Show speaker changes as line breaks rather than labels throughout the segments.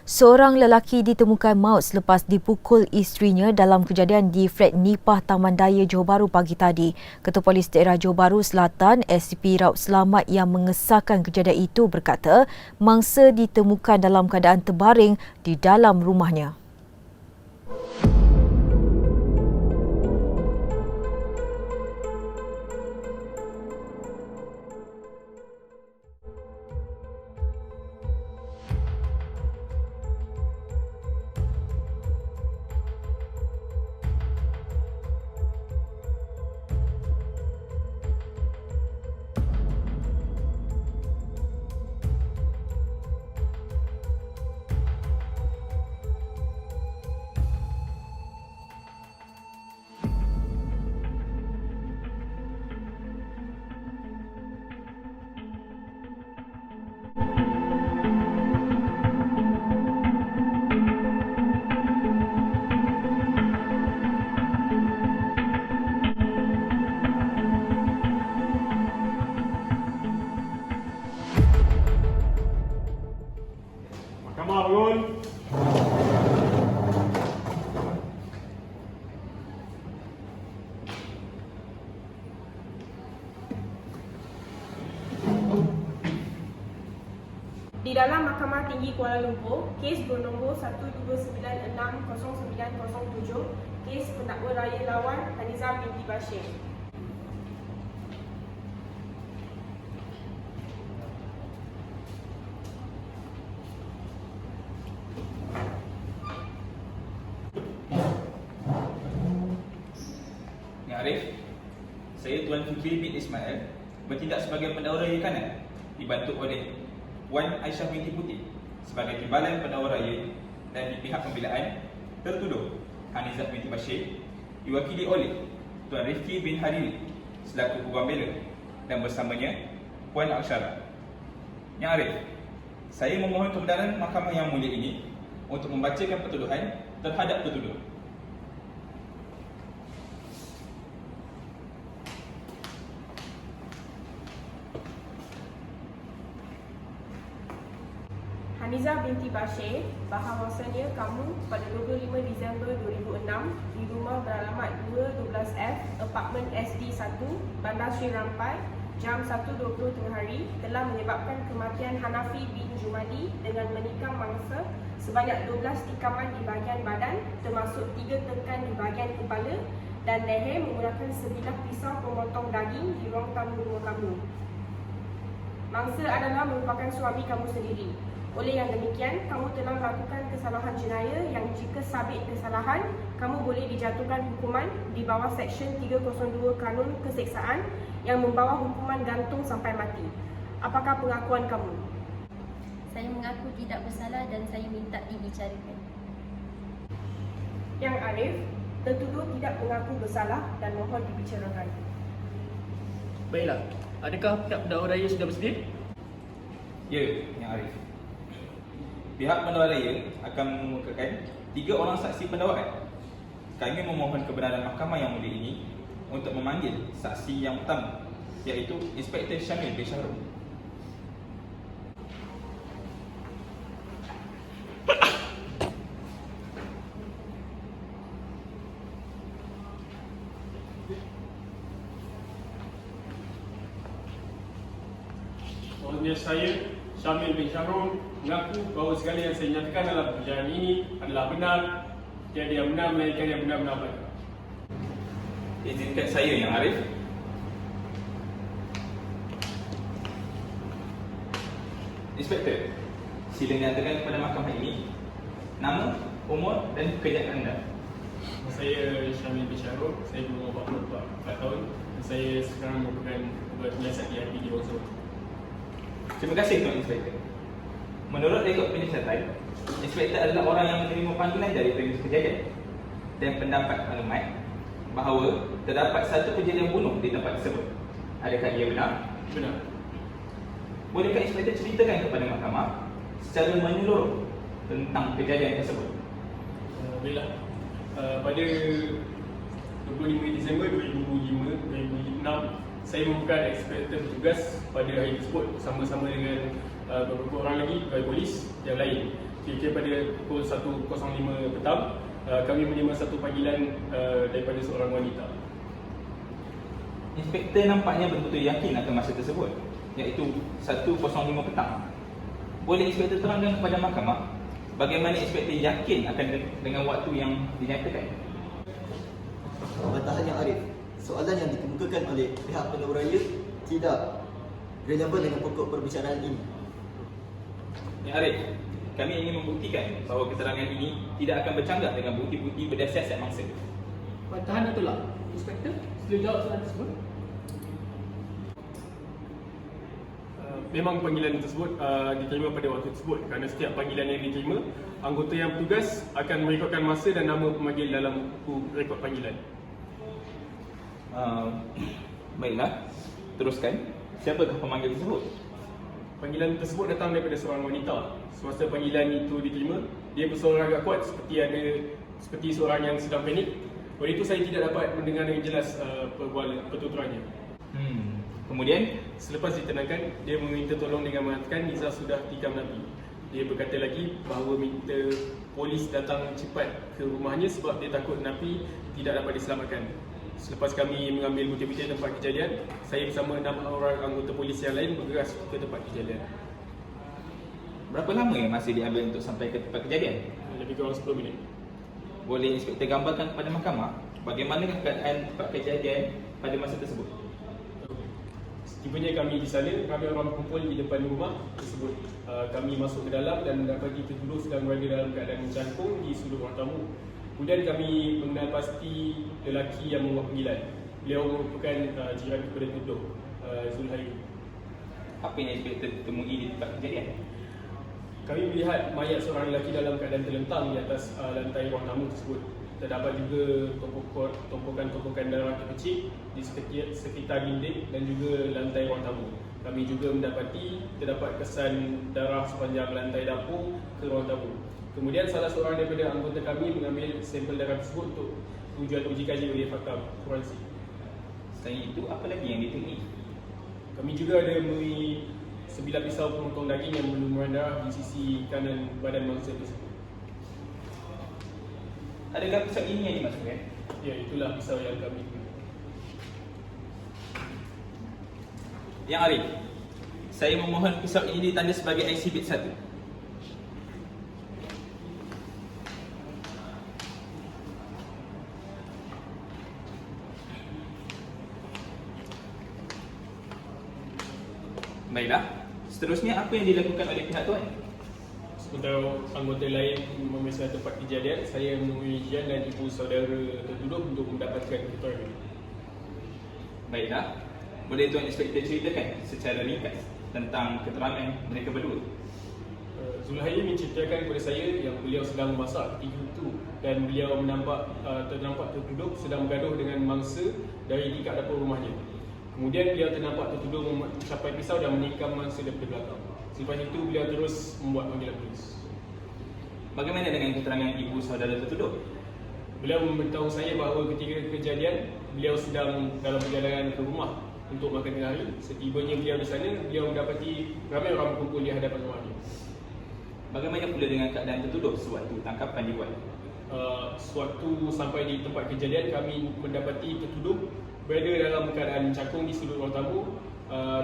Seorang lelaki ditemukan maut selepas dipukul isterinya dalam kejadian di flat Nipah Taman Daya Johor Bahru pagi tadi. Ketua Polis Daerah Johor Bahru Selatan, SCP Raut Selamat yang mengesahkan kejadian itu berkata, mangsa ditemukan dalam keadaan terbaring di dalam rumahnya.
Mahkamah bangun.
Di dalam Mahkamah Tinggi Kuala Lumpur, kes bernombor 129600907, kes pendakwa raya lawan Haniza binti Bashir.
Yang Arif, saya Tuan Fikri bin Ismail bertindak sebagai pendakwa raya kanan dibantu oleh Puan Aisyah binti Putih sebagai timbalan pendakwa raya, dan di pihak pembelaan tertuduh Hanizah binti Bashir diwakili oleh Tuan Rifki bin Hariri selaku Peguam Bela dan bersamanya Puan Aksyara. Yang Arif, saya memohon kebenaran Mahkamah Yang Mulia ini untuk membacakan pertuduhan terhadap tertuduh.
Haniza binti Bashir, bahawasanya kamu pada 25 Disember 2006 di rumah beralamat 212F, apartmen SD1, Bandar Sri Rampai, jam 1.20 tengah hari telah menyebabkan kematian Hanafi bin Jumadi dengan menikam mangsa sebanyak 12 tikaman di bahagian badan, termasuk 3 tekan di bahagian kepala dan leher menggunakan sebilah pisau pemotong daging di ruang tamu rumah kamu. Mangsa adalah merupakan suami kamu sendiri. Oleh yang demikian, kamu telah melakukan kesalahan jenayah yang jika sabit kesalahan, kamu boleh dijatuhkan hukuman di bawah Seksyen 302 Kanun Keseksaan yang membawa hukuman gantung sampai mati. Apakah pengakuan kamu?
Saya mengaku tidak bersalah dan saya minta dibicarakan.
Yang Arif, tertuduh tidak mengaku bersalah dan mohon dibicarakan.
Baiklah, adakah pihak pendakwa raya sudah bersedia?
Ya, Yang Arif. Pihak pendakwa raya akan mengemukakan 3 orang saksi pendakwaan. Kami memohon kebenaran Mahkamah Yang Mulia ini untuk memanggil saksi yang pertama, iaitu Inspektor Syamil bin Syahrul.
Maksudnya saya, Syamil bin Syahrul, mengaku bahawa segala yang saya nyatakan dalam perjalanan ini adalah benar, tiada yang benar melainkan yang benar-benar benar.
Izinkan saya, Yang Arif. Inspektor, sila nyatakan kepada mahkamah ini nama, umur dan pekerjaan anda.
Saya Syamil bin Syahrul, saya berumur 44 tahun dan saya sekarang merupakan peguam penyiasat di IPD Bangsa.
Terima kasih, Tuan Inspektor. Menurut rekod penyiasatan, Inspektor adalah orang yang menerima panggilan dari premis kejadian dan pendapat maklumat bahawa terdapat satu kejadian bunuh di tempat tersebut. Adakah ia benar?
Benar.
Bolehkah Inspektor ceritakan kepada mahkamah secara menyeluruh tentang kejadian tersebut?
Baiklah. Pada 25 Disember 2006, saya merupakan inspektor bertugas pada hari tersebut bersama-sama dengan beberapa orang lagi pegawai polis yang lain. kira-kira pada pukul 1.05 petang, kami menerima satu panggilan daripada seorang wanita.
Inspektor nampaknya betul-betul yakin akan masa tersebut, iaitu 1.05 petang. Boleh inspektor terangkan kepada mahkamah bagaimana inspektor yakin akan dengan waktu yang dinyatakan?
Bertahan yang Arif, soalan yang dikemukakan oleh pihak pendahulu raya tidak relevan dengan pokok perbicaraan ini.
Ya Arif, kami ingin membuktikan bahawa keterangan ini tidak akan bercanggah dengan bukti-bukti berdasar mangsa.
Bantahan itulah. Inspektor, sila jawab soalan tersebut.
Memang panggilan tersebut diterima pada waktu tersebut kerana setiap panggilan yang diterima, anggota yang bertugas akan merekodkan masa dan nama pemanggil dalam buku rekod panggilan.
Baiklah, teruskan. Siapakah pemanggil tersebut?
Panggilan tersebut datang daripada seorang wanita. Semasa panggilan itu diterima, dia bersuara agak kuat seperti seorang yang sedang panik. Oleh itu saya tidak dapat mendengar dengan jelas pertuturannya.
Kemudian,
Selepas ditenangkan, dia meminta tolong dengan mengatakan Nizar sudah tikam Nabi. Dia berkata lagi bahawa minta polis datang cepat ke rumahnya sebab dia takut Nabi tidak dapat diselamatkan. Selepas kami mengambil bukti-bukti tempat kejadian, saya bersama 6 orang anggota polis yang lain bergegas ke tempat kejadian.
berapa lama yang masih diambil untuk sampai ke tempat kejadian?
Lebih kurang 10 minit.
Boleh inspektor gambarkan kepada mahkamah bagaimana keadaan tempat kejadian pada masa tersebut?
Setibanya kami di sana, ramai orang berkumpul di depan rumah tersebut. Kami masuk ke dalam dan mendapati tertuduh sedang berada dalam keadaan mencangkung di sudut ruang tamu. Kemudian kami mengenal pasti lelaki yang membuat panggilan. Beliau merupakan jiran kepada tertuduh, Zulhairi.
Apa yang inspektor temui di tempat kejadian?
Kami melihat mayat seorang lelaki dalam keadaan terlentang di atas lantai ruang tamu tersebut. Terdapat juga tumpukan-tumpukan darah kecil di sekitar dinding dan juga lantai ruang tamu. Kami juga mendapati terdapat kesan darah sepanjang lantai dapur ke ruang tamu. Kemudian salah seorang daripada anggota kami mengambil sampel darah tersebut untuk tujuan uji kaji oleh fakta forensik.
Selain itu, apa lagi yang ditemui?
Kami juga ada menemui sebilah pisau pemotong daging yang berlumuran darah di sisi kanan badan mangsa tersebut.
Adakah pisau ini yang dimaksudkan?
Ya, itulah pisau yang kami guna.
Yang Arif, saya memohon pisau ini ditanda sebagai Exhibit 1. Baiklah, seterusnya apa yang dilakukan oleh pihak tuan?
Sementara anggota lain memeriksa tempat kejadian, saya menemui Jian dan ibu saudara tertuduh untuk mendapatkan keterangan.
Baiklah, boleh tuan inspektor ceritakan secara ringkas tentang keterangan mereka berdua?
Zulhairi menceritakan kepada saya yang beliau sedang memasak ketika itu dan beliau ternampak tertuduh sedang bergaduh dengan mangsa dari tingkat dapur rumahnya. Kemudian beliau ternampak tertuduh mencapai pisau dan menikam mangsa daripada belakang. Selepas itu beliau terus membuat panggilan polis.
Bagaimana dengan keterangan ibu saudara tertuduh?
Beliau memberitahu saya bahawa ketika kejadian beliau sedang dalam perjalanan ke rumah untuk makan tengah hari. Setibanya beliau di sana, beliau mendapati ramai orang berkumpul di hadapan rumahnya.
Bagaimana pula dengan keadaan tertuduh sewaktu tangkapan dibuat?
Sewaktu sampai di tempat kejadian, kami mendapati tertuduh berada dalam keadaan cakung di sudut ruang tamu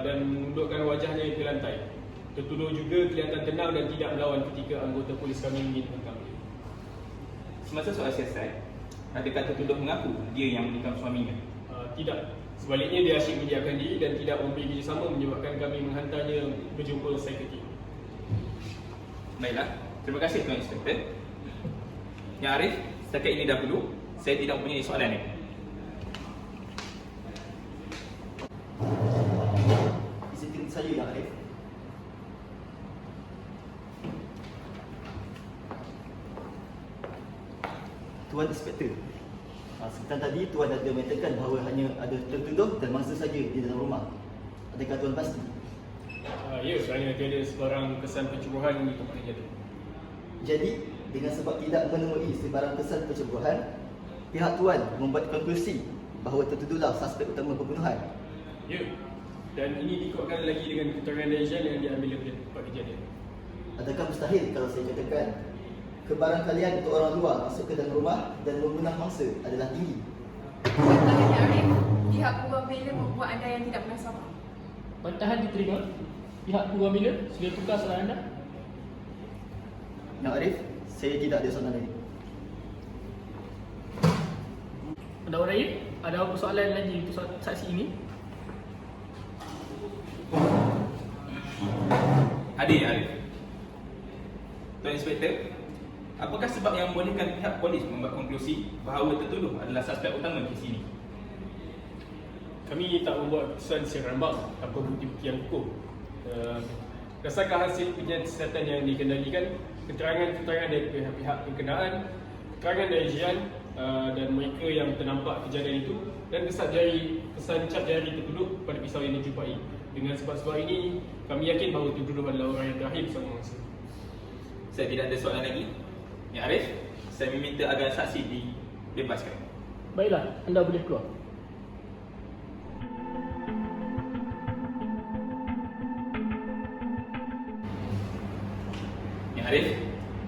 dan menundukkan wajahnya ke lantai. Tertuduh juga kelihatan tenang dan tidak melawan ketika anggota polis kami ingin menangkap.
Semasa soal siasat, adakah tertuduh mengaku dia yang menikam suaminya?
Tidak. Sebaliknya dia asyik mendiamkan diri dan tidak memberi kerjasama menyebabkan kami menghantarnya berjumpa psikiatri.
Baiklah, terima kasih Tuan Inspektor. Yang Arif, setakat ini dahulu, saya tidak mempunyai soalan lagi.
Disiplin saya yang Arif. Tuan Inspektor, sekitar tadi Tuan ada mengatakan bahawa hanya ada tertuduh dan mangsa saja di dalam rumah. Adakah Tuan pasti?
Ya, kerana tiada sebarang kesan pencemburuan di tempat kejadian.
Jadi, dengan sebab tidak menemui sebarang kesan pencemburuan, pihak Tuan membuat konklusi bahawa tertuduhlah suspek utama pembunuhan.
Ya, dan ini dikuatkan lagi dengan keterangan dari Jian yang diambil dari tempat kejadian.
Adakah mustahil kalau saya katakan kebarangkalian untuk orang luar masuk ke dalam rumah dan membunuh mangsa adalah tinggi?
Bantahan Arif, pihak pembela membuat anda yang tidak pernah sabar.
Bantahan diterima. Pihak pembela sudah tukar soalan anda.
Yang Arif, saya tidak ada soalan lagi.
Pendakwa lain, ada apa soalan lagi untuk saksi ini?
Ada ya Arif? Tuan Inspektor, apakah sebab yang membolehkan pihak polis membuat konklusi bahawa tertuduh adalah suspek utama kes ini?
Kami tak membuat keputusan secara rambang tanpa bukti-bukti yang kukuh. Berdasarkan hasil ujian kesihatan yang dikendalikan, keterangan-keterangan dari pihak-pihak berkenaan, keterangan dari jiran dan mereka yang ternampak kejadian itu, dan kesan cap jari tertuduh pada pisau yang dijumpai. Dengan sebab-sebab ini, kami yakin bahawa tertuduh adalah orang yang terakhir bersama mangsa.
Saya tidak ada soalan lagi. Ya Arif, saya meminta agar saksi dibebaskan.
Baiklah, anda boleh keluar.
Ya Arif,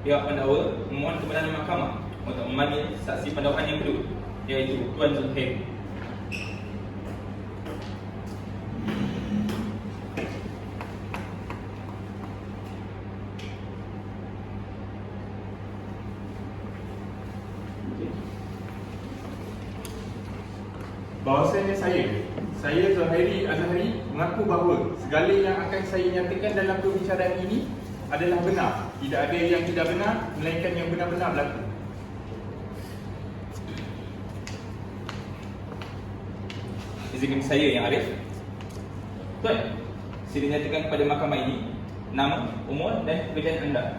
pihak pendakwa memohon kebenaran mahkamah untuk memanggil saksi pendakwaan yang kedua, iaitu Tuan Zulhairi.
Bahawasanya saya Zulhairi Azhari mengaku bahawa segala yang akan saya nyatakan dalam perbicaraan ini adalah benar. Tidak ada yang tidak benar, melainkan yang benar-benar berlaku.
Izinkan saya yang Arif. Tuan, sila nyatakan kepada mahkamah ini nama, umur dan pekerjaan anda.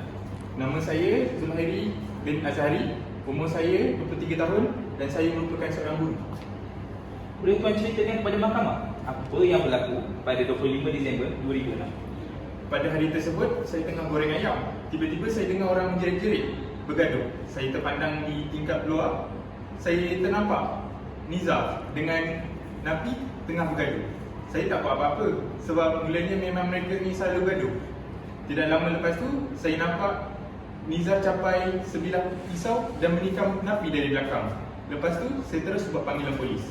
Nama saya Zulhairi bin Azhari, umur saya 23 tahun dan saya merupakan seorang guru.
Boleh tuan ceritakan kepada mahkamah apa yang berlaku pada 25 Disember 2006?
Pada hari tersebut, saya tengah goreng ayam. Tiba-tiba saya dengar orang menjerit-jerit, bergaduh. Saya terpandang di tingkap luar. Saya ternampak Nizar dengan Napi tengah bergaduh. Saya tak buat apa-apa sebab mulanya memang mereka ni selalu gaduh. Tidak lama lepas tu, saya nampak Nizar capai sebilah pisau dan menikam Napi dari belakang. Lepas tu, saya terus buat panggilan polis.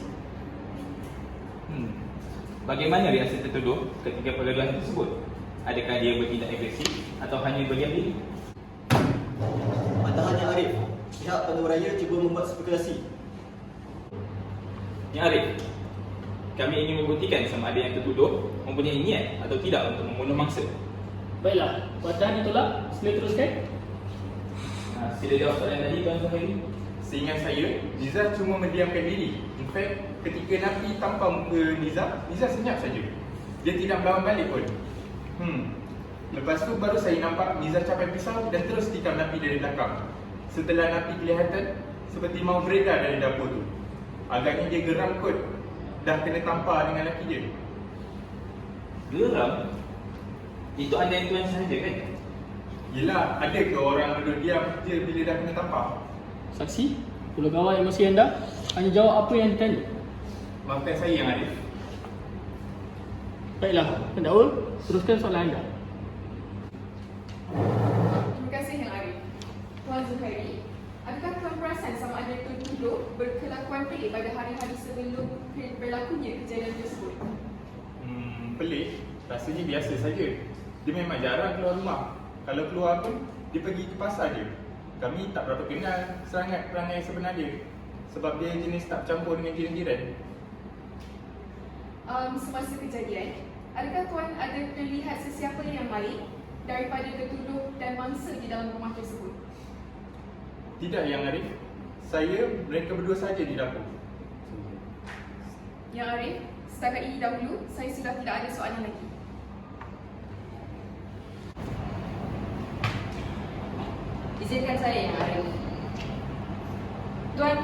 Bagaimana reaksi tertuduh ketika pergaduhan tersebut? Adakah dia bertindak agresif atau hanya berdiam diri?
Bantahannya Arif, pihak penuh cuba membuat spekulasi.
Ya Arif, kami ingin membuktikan sama ada yang tertuduh mempunyai niat atau tidak untuk membunuh mangsa.
Baiklah, bantahan ditolak. Sila teruskan.
Sila jawab soalan tadi Tuan Zulhairi.
Seingat saya, Nizar cuma mendiamkan diri. In fact, ketika Napi tampar muka Nizar senyap saja. Dia tidak melawan balik pun. Lepas tu baru saya nampak Nizar capai pisau dan terus tikam Napi dari belakang. Setelah Napi kelihatan seperti mau beredar dari dapur tu. Agaknya dia geram kot. Dah kena tampar dengan laki dia.
Geram? Itu anda yang tuan sahaja kan?
Yelah, ada ke orang duduk diam je bila dah kena tampar?
Saksi, pulau gawai yang masih anda hanya jawab apa yang ditanya.
Maafkan saya yang Arif.
Baiklah, pendakwa, teruskan soalan anda.
Terima kasih Yang Arif. Tuan Zulhairi, adakah tuan perasan sama ada tertuduh berkelakuan pelik pada hari-hari sebelum berlakunya kejadian tersebut?
Pelik, rasanya biasa saja. Dia memang jarang keluar rumah. Kalau keluar pun, dia pergi ke pasar je. Kami tak berapa kenal sangat perangai sebenar dia. Sebab dia jenis tak campur dengan jiran-jiran.
Semasa kejadian, adakah tuan ada terlihat sesiapa yang lain daripada tertuduh dan mangsa di dalam rumah tersebut?
Tidak yang Arif. Mereka berdua saja di dapur.
Yang Arif, setakat ini dahulu, saya sudah tidak ada soalan lagi.
Izinkan saya Yang Arif. Tuan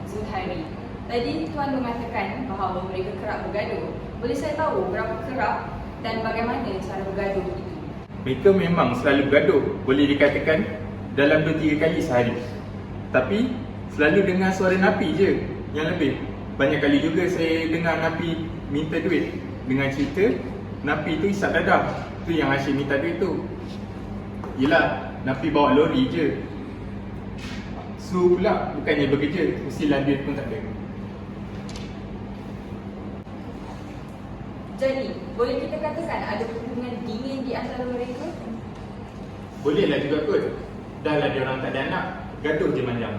Zulhairi, tadi Tuan mengatakan bahawa mereka kerap bergaduh. Boleh saya tahu berapa kerap dan bagaimana cara bergaduh itu?
Mereka memang selalu bergaduh. Boleh dikatakan dalam 2-3 kali sehari. Tapi selalu dengar suara Napi je yang lebih. Banyak kali juga saya dengar Napi minta duit. Dengan cerita Napi tu isap dadah. Tu yang Hashim minta duit tu. Yelah, Nafi bawa lori je. Su pula bukannya bekerja, usilan duit pun tak ada.
Jadi, boleh kita katakan ada hubungan dingin di antara mereka?
Bolehlah juga kot. Dah lah dia orang tak ada anak, gaduh je manjang.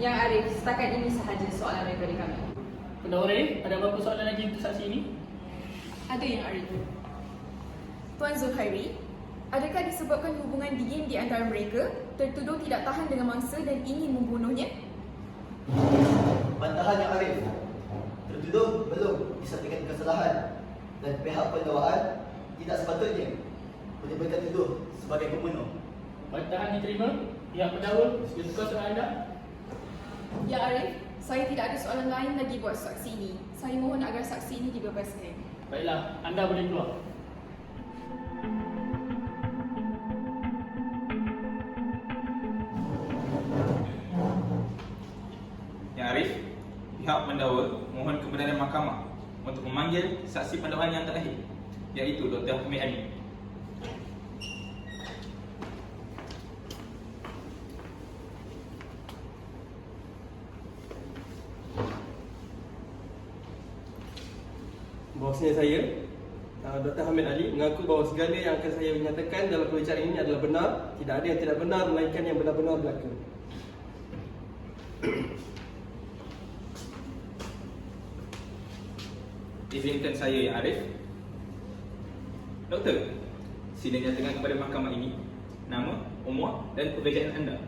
Yang Arif, setakat ini sahaja soalan daripada kami.
Pendahulu, ada apa-apa soalan lagi untuk saksi ini?
Ada yang Arif. Tuan Zulkhairi, adakah disebabkan hubungan dingin di antara mereka, tertuduh tidak tahan dengan mangsa dan ingin membunuhnya?
Bantahan yang Arif. Tertuduh belum disertakan kesalahan dan pihak pendakwaan tidak sepatutnya menyebutkan tuduh sebagai pembunuh.
Bantahan diterima. Pihak pendahulu, sedia tukar soalan anda?
Ya Arif, saya tidak ada soalan lain lagi buat saksi ini. Saya mohon agar saksi ini dibebaskan.
Baiklah, anda boleh keluar.
Yang Arif, pihak pendakwa mohon kebenaran mahkamah untuk memanggil saksi pendakwaan yang terakhir, iaitu Dr. Hamid Amin.
Bahawasanya saya, Dr. Hamid Ali, mengaku bahawa segala yang akan saya nyatakan dalam perbicaraan ini adalah benar. Tidak ada yang tidak benar melainkan yang benar-benar berlaku.
Izinkan saya yang Arif. Doktor, sila nyatakan kepada mahkamah ini nama, umur dan pekerjaan anda.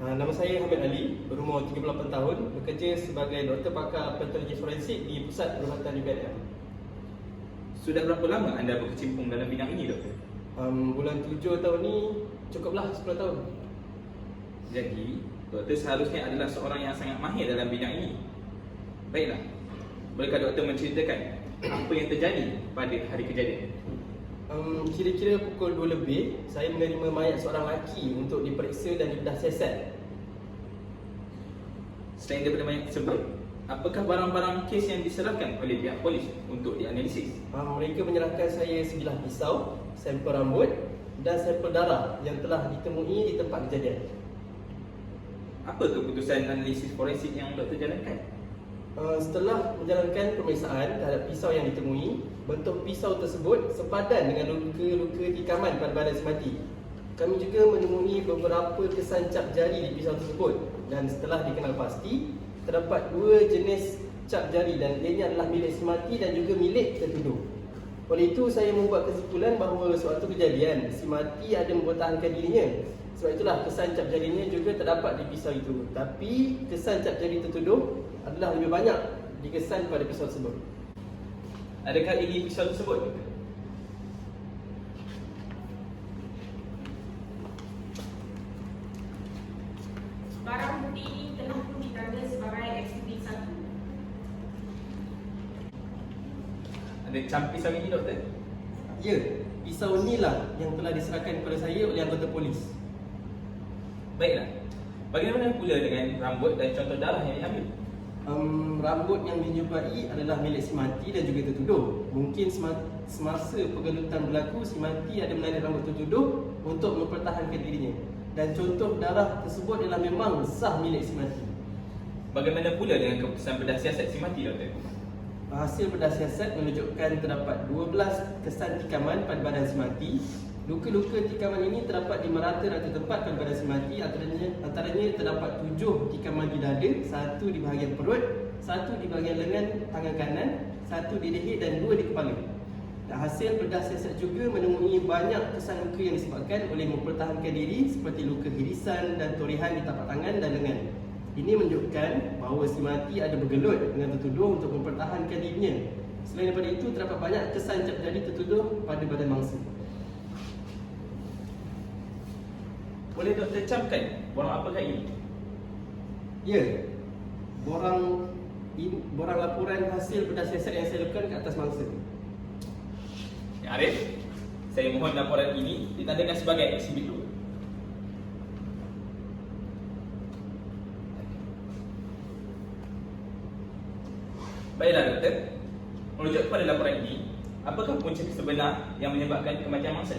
Nama saya Hamid Ali, berumur 38 tahun, bekerja sebagai doktor pakar patologi forensik di Pusat Perubatan UiTM.
Sudah berapa lama anda berkecimpung dalam bidang ini, doktor?
Bulan 7 tahun ni cukuplah 10 tahun.
Jadi, doktor seharusnya adalah seorang yang sangat mahir dalam bidang ini. Baiklah, bolehkah doktor menceritakan apa yang terjadi pada hari kejadian?
Kira-kira pukul 2 lebih, saya menerima mayat seorang lelaki untuk diperiksa dan dibedah siasat.
Selain daripada mayat tersebut, apakah barang-barang kes yang diserahkan oleh pihak polis untuk dianalisis?
Mereka menyerahkan saya sebilah pisau, sampel rambut dan sampel darah yang telah ditemui di tempat kejadian.
Apa keputusan analisis forensik yang doktor jalankan?
Setelah menjalankan pemeriksaan terhadap pisau yang ditemui, bentuk pisau tersebut sepadan dengan luka-luka tikaman pada badan si mati. Kami juga menemui beberapa kesan cap jari di pisau tersebut dan setelah dikenal pasti, terdapat 2 jenis cap jari dan ianya adalah milik si mati dan juga milik tertuduh. Oleh itu, saya membuat kesimpulan bahawa sewaktu kejadian, si mati ada mempertahankan dirinya. Sebab itulah kesan cap jarinya juga terdapat di pisau itu. Tapi kesan cap jari tertuduh adalah lebih banyak dikesan pada pisau tersebut.
Adakah ini pisau tersebut?
Barang bukti ini telah pun ditanda sebagai ekshibit 1.
Ada cam pisau ini, doktor?
Ya, pisau inilah yang telah diserahkan kepada saya oleh anggota polis.
Baiklah, bagaimana pula dengan rambut dan contoh darah yang diambil?
Rambut yang dijumpai adalah milik si mati dan juga tertuduh. Mungkin semasa pengelutan berlaku, si mati ada menarik rambut tertuduh untuk mempertahankan dirinya. Dan contoh darah tersebut adalah memang sah milik si mati.
Bagaimana pula dengan keputusan bedah siasat si mati, doktor?
Hasil bedah siasat menunjukkan terdapat 12 kesan tikaman pada badan si mati. Luka-luka tikaman ini terdapat di merata-rata tempat pada badan si mati. Antaranya terdapat 7 tikaman di dada, 1 di bahagian perut, 1 di bahagian lengan tangan kanan, 1 di leher dan 2 di kepala. Dan hasil bedah siasat juga menemui banyak kesan luka yang disebabkan oleh mempertahankan diri seperti luka irisan dan torihan di tapak tangan dan lengan. Ini menunjukkan bahawa si mati ada bergelut dengan tertuduh untuk mempertahankan dirinya. Selain daripada itu, terdapat banyak kesan cap jari tertuduh pada badan mangsa.
Boleh doktor camkan borang apakah ini?
Ya, borang laporan hasil bedah siasat yang saya lakukan ke atas mangsa.
Yang Arif, saya mohon laporan ini ditandakan sebagai ekshibit 2. Baiklah doktor, merujuk kepada laporan ini, apakah punca sebenar yang menyebabkan kematian mangsa?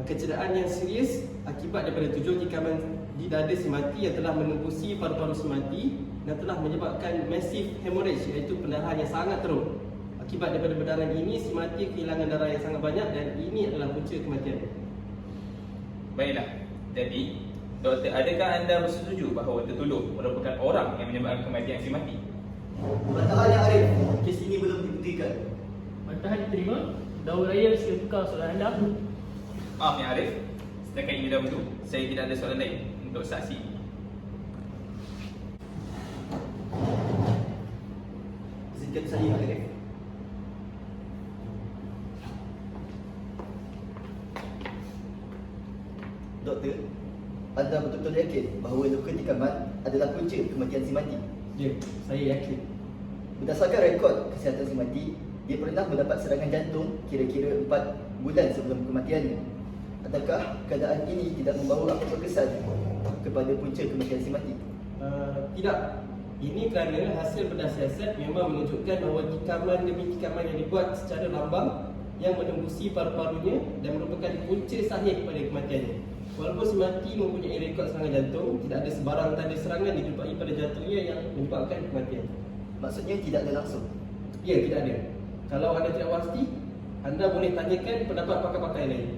kecederaan yang serius akibat daripada 7 tikaman di dada si mati yang telah menembusi paru-paru si mati dan telah menyebabkan massive hemorrhage, iaitu pendarahan yang sangat teruk. Akibat daripada pendarahan ini, si mati kehilangan darah yang sangat banyak dan ini adalah punca kematian.
Baiklah, jadi doktor, adakah anda bersetuju bahawa tertuduh merupakan orang yang menyebabkan kematian si mati?
Bantahan yang Arif, kes ini belum dibuktikan.
Bantahan diterima. Dahulu raya sila tukar soalan anda.
Maaf Yang Arif, setakat ini dahulu saya tidak ada soalan lain untuk saksi.
Izinkan saya Arif. Doktor, anda betul-betul yakin bahawa luka tikaman adalah punca kematian si mati?
Ya, saya yakin.
Berdasarkan rekod kesihatan si mati, dia pernah mendapat serangan jantung kira-kira 4 bulan sebelum kematiannya. Adakah keadaan ini tidak membawa apa-apa kesan kepada punca kematian si mati?
Tidak. Ini kerana hasil bedah siasat memang menunjukkan bahawa tikaman demi tikaman yang dibuat secara lambang yang menembusi paru-parunya dan merupakan punca sahih pada kematiannya. Walaupun si mati mempunyai rekod serangan jantung, tidak ada sebarang tanda serangan dijumpai pada jantungnya yang menyebabkan kematian.
Maksudnya tidak ada langsung?
Ya, tidak ada. Kalau anda tidak pasti, anda boleh tanyakan pendapat pakar-pakar yang lain.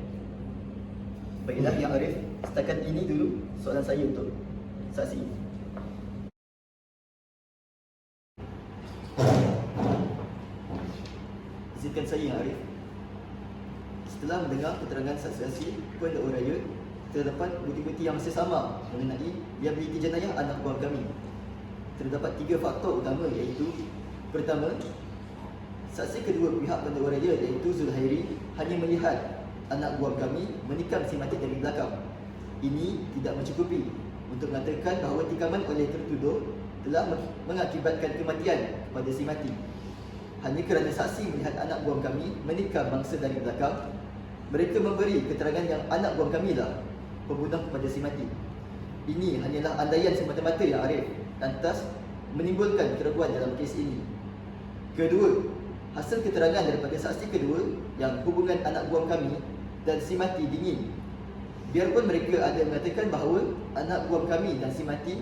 Baiklah Yang Arif, setakat ini dulu soalan saya untuk saksi. Izinkan saya Yang Arif. Setelah mendengar keterangan saksi-saksi pendakwa raya, terdapat bukti-bukti yang masih sama mengenai liabiliti jenayah anak buah kami. Terdapat 3 faktor utama, iaitu: pertama, saksi kedua pihak pendakwa raya iaitu Zulhairi hanya melihat anak buah kami menikam si mati dari belakang. Ini tidak mencukupi untuk mengatakan bahawa tikaman oleh tertuduh telah mengakibatkan kematian kepada si mati. Hanya kerana saksi melihat anak buah kami menikam mangsa dari belakang, mereka memberi keterangan yang anak buah kami lah pembunuh kepada si mati. Ini hanyalah andaian semata-mata Yang Arif, lantas menimbulkan keraguan dalam kes ini. Kedua, hasil keterangan daripada saksi kedua yang hubungan anak buah kami dan si mati dingin. Biarpun mereka ada mengatakan bahawa anak buah kami dan si mati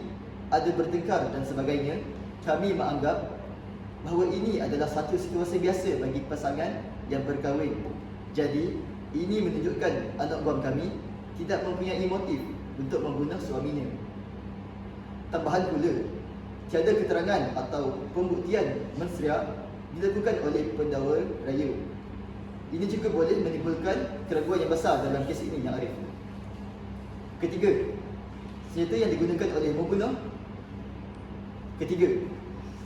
ada bertengkar dan sebagainya, kami menganggap bahawa ini adalah satu situasi biasa bagi pasangan yang berkahwin. Jadi, ini menunjukkan anak buah kami tidak mempunyai motif untuk membunuh suaminya. Tambahan pula, tiada keterangan atau pembuktian mensria dilakukan oleh pendakwa raya. Ini juga boleh menimbulkan keraguan yang besar dalam kes ini Yang Arif. Ketiga, senjata yang digunakan oleh membunuh. Ketiga,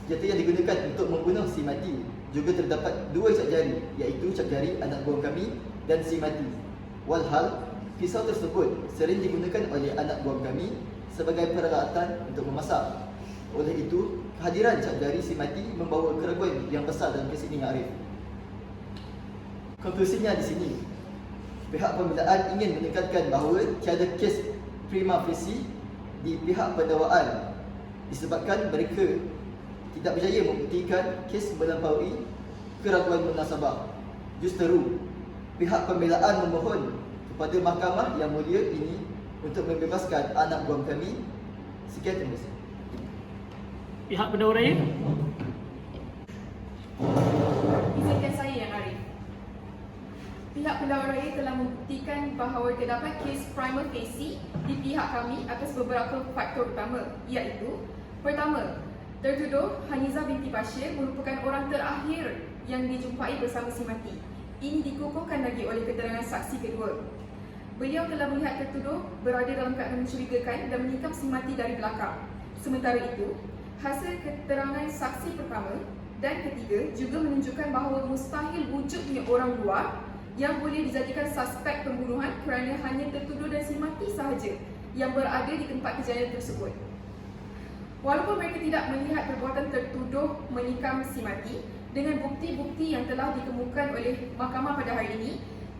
senjata yang digunakan untuk membunuh si mati juga terdapat 2 cap jari, iaitu cap jari anak buah kami dan si mati. Walhal, pisau tersebut sering digunakan oleh anak buah kami sebagai peralatan untuk memasak. Oleh itu, kehadiran cap jari si mati membawa keraguan yang besar dalam kes ini Yang Arif. Konklusinya di sini, pihak pembelaan ingin menekankan bahawa tiada kes prima facie di pihak pendakwaan disebabkan mereka tidak berjaya membuktikan kes melampaui keraguan munasabah. Justeru, pihak pembelaan memohon kepada mahkamah yang mulia ini untuk membebaskan anak buah kami. Sekian, terima kasih.
Pihak pendakwa raya.
Izinkan saya Yang Arif. Pihak pendakwa raya telah membuktikan bahawa terdapat kes prima facie di pihak kami atas beberapa faktor utama, iaitu: pertama, tertuduh Hanizah binti Bashir merupakan orang terakhir yang dijumpai bersama si mati. Ini dikukuhkan lagi oleh keterangan saksi kedua. Beliau telah melihat tertuduh berada dalam keadaan mencurigakan dan menikam si mati dari belakang. Sementara itu, hasil keterangan saksi pertama dan ketiga juga menunjukkan bahawa mustahil wujudnya orang luar yang boleh dijadikan suspek pembunuhan kerana hanya tertuduh dan si mati sahaja yang berada di tempat kejadian tersebut. Walaupun mereka tidak melihat perbuatan tertuduh menikam si mati, dengan bukti-bukti yang telah dikemukakan oleh mahkamah pada hari ini,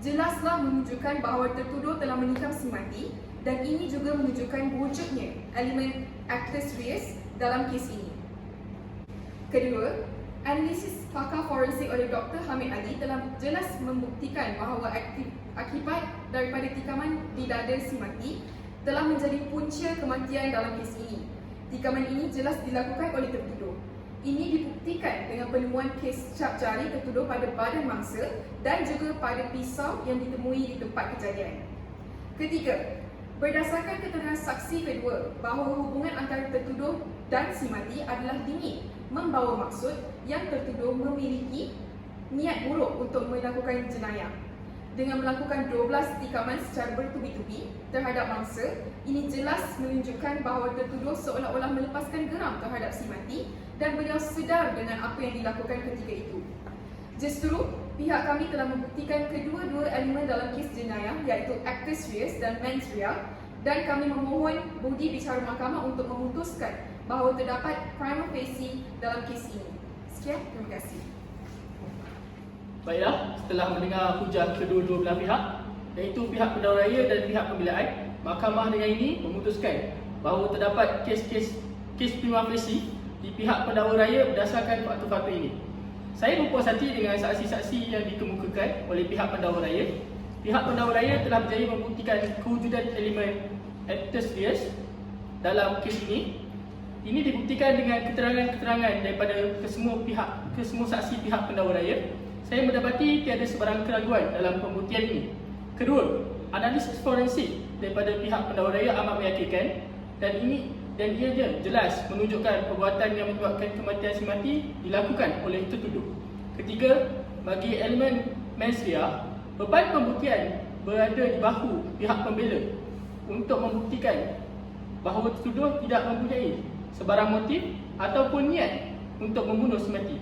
jelaslah menunjukkan bahawa tertuduh telah menikam si mati dan ini juga menunjukkan wujudnya elemen actus reus dalam kes ini. Kedua, analisis pakar forensik oleh Dr. Hamid Ali telah jelas membuktikan bahawa akibat
daripada tikaman di dada si mati telah menjadi punca kematian dalam kes ini. Tikaman ini jelas dilakukan oleh tertuduh. Ini dibuktikan dengan penemuan kes cap jari tertuduh pada badan mangsa dan juga pada pisau yang ditemui di tempat kejadian. Ketiga, berdasarkan keterangan saksi kedua bahawa hubungan antara tertuduh dan si mati adalah dingin, membawa maksud yang tertuduh memiliki niat buruk untuk melakukan jenayah. Dengan melakukan 12 tikaman secara bertubi-tubi terhadap mangsa, ini jelas menunjukkan bahawa tertuduh seolah-olah melepaskan geram terhadap si mati dan beliau sedar dengan apa yang dilakukan ketika itu. Justru, pihak kami telah membuktikan kedua-dua elemen dalam kes jenayah iaitu actus reus dan mens rea, dan kami memohon budi bicara mahkamah untuk memutuskan bahawa terdapat prima facie dalam kes ini. Sekian, terima kasih.
Baiklah, setelah mendengar hujah kedua-dua belah pihak, iaitu pihak pendakwa raya dan pihak pembelaan, mahkamah dengan ini memutuskan bahawa terdapat kes prima facie di pihak pendakwa raya berdasarkan faktor-faktor ini. Saya berpuas hati dengan saksi-saksi yang dikemukakan oleh pihak pendakwa raya. Pihak pendakwa raya telah berjaya membuktikan kewujudan elemen actus reus dalam kes ini. Ini dibuktikan dengan keterangan-keterangan daripada kesemua saksi pihak pendakwa raya. Saya mendapati tiada sebarang keraguan dalam pembuktian ini. Kedua, analisis forensik daripada pihak pendakwa raya amat meyakinkan dan ia jelas menunjukkan perbuatan yang menyebabkan kematian si mati dilakukan oleh tertuduh. Ketiga, bagi elemen mens rea, beban pembuktian berada di bahu pihak pembela untuk membuktikan bahawa tertuduh tidak mempunyai sebarang motif ataupun niat untuk membunuh si mati.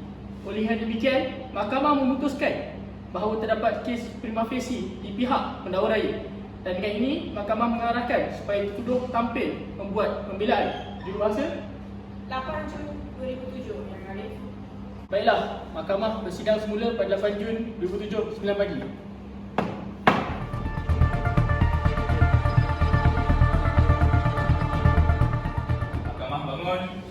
Oleh demikian, mahkamah memutuskan bahawa terdapat kes prima facie di pihak pendakwa raya. Dan dengan ini, mahkamah mengarahkan supaya tertuduh tampil membuat pembelaan juruhasa
8 Jun 2007 yang Arif.
Baiklah, mahkamah bersidang semula pada 8 Jun 2007, 9 pagi.
Mahkamah bangun.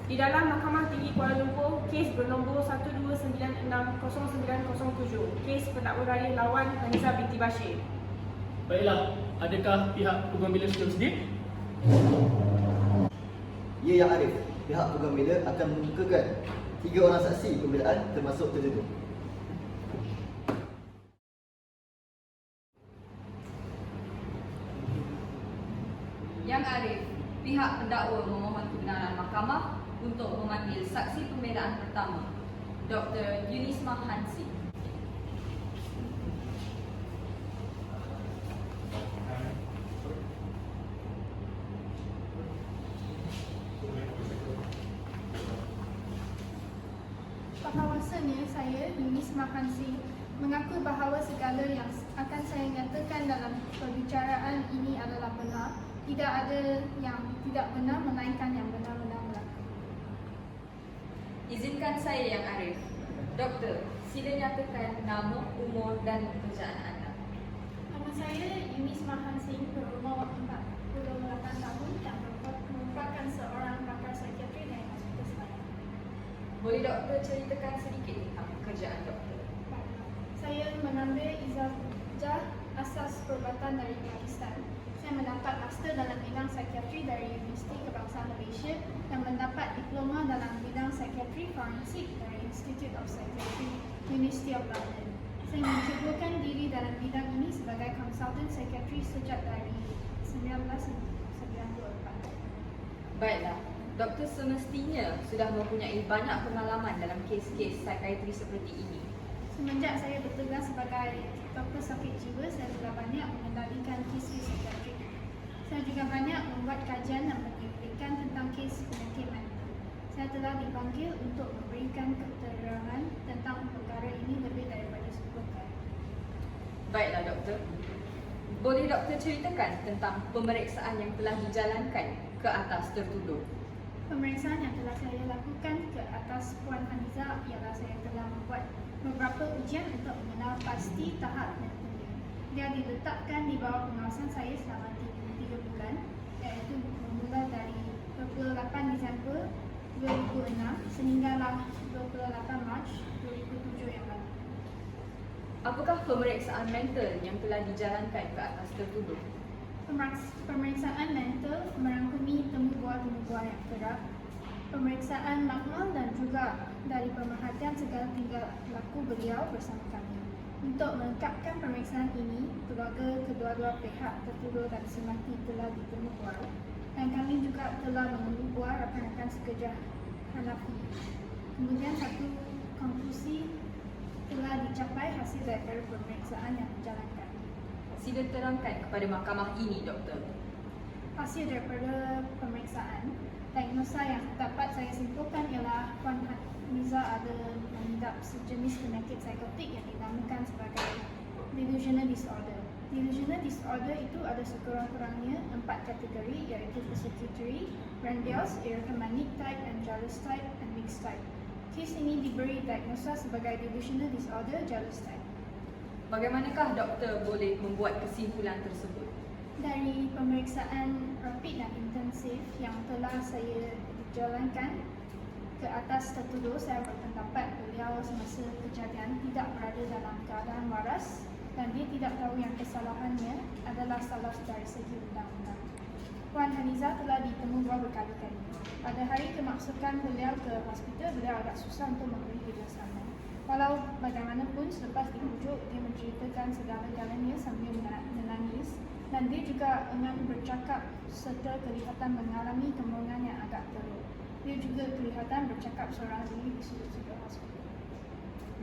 Di dalam Mahkamah Tinggi Kuala Lumpur, kes bernombor 12960907, kes pendakwa raya lawan Haniza binti Bashir.
Baiklah, adakah pihak peguam bela sudah bersedia?
Ya, Yang Arif, pihak peguam bela akan mengemukakan 3 orang saksi pembelaan termasuk tertuduh.
Yang Arif, pihak pendakwa memohon kebenaran mahkamah untuk memanggil saksi pembelaan pertama, Dr. Yunisma Hansi.
Bahawasanya saya, Yunisma Hansi, mengaku bahawa segala yang akan saya nyatakan dalam perbicaraan ini adalah benar. Tidak ada yang tidak benar melainkan yang benar-benar berlaku.
Izinkan saya Yang Arif. Doktor, sila nyatakan nama, umur dan pekerjaan anda.
Nama saya Yunisma Hansi, berumur 48 tahun yang merupakan seorang pakar psikiatri dari Hospital Selayar.
Boleh doktor ceritakan sedikit tentang pekerjaan doktor?
Saya mengambil ijazah asas perubatan dari Pakistan. Saya mendapat master dalam bidang psikiatri dari Universiti Kebangsaan Malaysia dan mendapat diploma dalam bidang psikiatri forensik dari Institute of Psychiatry, University of London. Saya menceburkan diri dalam bidang ini sebagai konsultan psikiatri sejak dari 1994.
Baiklah, doktor semestinya sudah mempunyai banyak pengalaman dalam kes-kes psikiatri seperti ini.
Semenjak saya bertugas sebagai doktor sakit jiwa, saya sudah banyak mengendalikan kes-kes psikiatri. Saya juga banyak membuat kajian dan penyelidikan tentang kes penyakit mental. Saya telah dipanggil untuk memberikan keterangan tentang perkara ini lebih daripada 10 kali.
Baiklah doktor. Boleh doktor ceritakan tentang pemeriksaan yang telah dijalankan ke atas tertuduh?
Pemeriksaan yang telah saya lakukan ke atas Puan Haniza ialah saya telah membuat beberapa ujian untuk mengenal pasti tahap mentalnya. Dia diletakkan di bawah pengawasan saya selama 3 bulan, iaitu bermula dari 28 Disember 2006 sehinggalah 28 Mac 2007 yang lalu.
Apakah pemeriksaan mental yang telah dijalankan ke atas tertuduh?
Pemeriksaan mental merangkumi temu bual yang kerap, pemeriksaan makmal dan juga dari pemerhatian segala tingkah laku beliau bersama kami. Untuk melengkapkan pemeriksaan ini, keluarga kedua-dua pihak tertuduh dan semati telah ditemu bual dan kami juga telah menunggu bual rakan-rakan sekerja Hanafi. Kemudian satu konklusi telah dicapai hasil daripada pemeriksaan yang dijalankan.
Sila terangkan kepada mahkamah ini, Doktor.
Hasil daripada pemeriksaan, diagnosa yang dapat saya simpulkan ialah Puan Haniza ada mengidap sejenis penyakit psikotik yang dinamakan sebagai delusional disorder. Delusional disorder itu ada sekurang-kurangnya 4 kategori iaitu pituitary, grandiose, erotomanic type, jealous type dan mixed type. Kes ini diberi diagnosa sebagai delusional disorder jealous type.
Bagaimanakah doktor boleh membuat kesimpulan tersebut?
Dari pemeriksaan rapid dan intensif yang telah saya jalankan ke atas tertuduh, saya berpendapat beliau semasa kejadian tidak berada dalam keadaan waras dan dia tidak tahu yang kesalahannya adalah salah dari segi undang-undang. Puan Haniza telah ditemu berkali-kali. Pada hari kemasukan beliau ke hospital, beliau agak susah untuk memberi kejelasan. Walau bagaimanapun, selepas dirujuk, dia menceritakan segala-galanya sambil menangis dan dia juga enggan bercakap serta kelihatan mengalami kemurungan yang agak teruk. Dia juga kelihatan bercakap seorang diri di sudut-sudut hospital.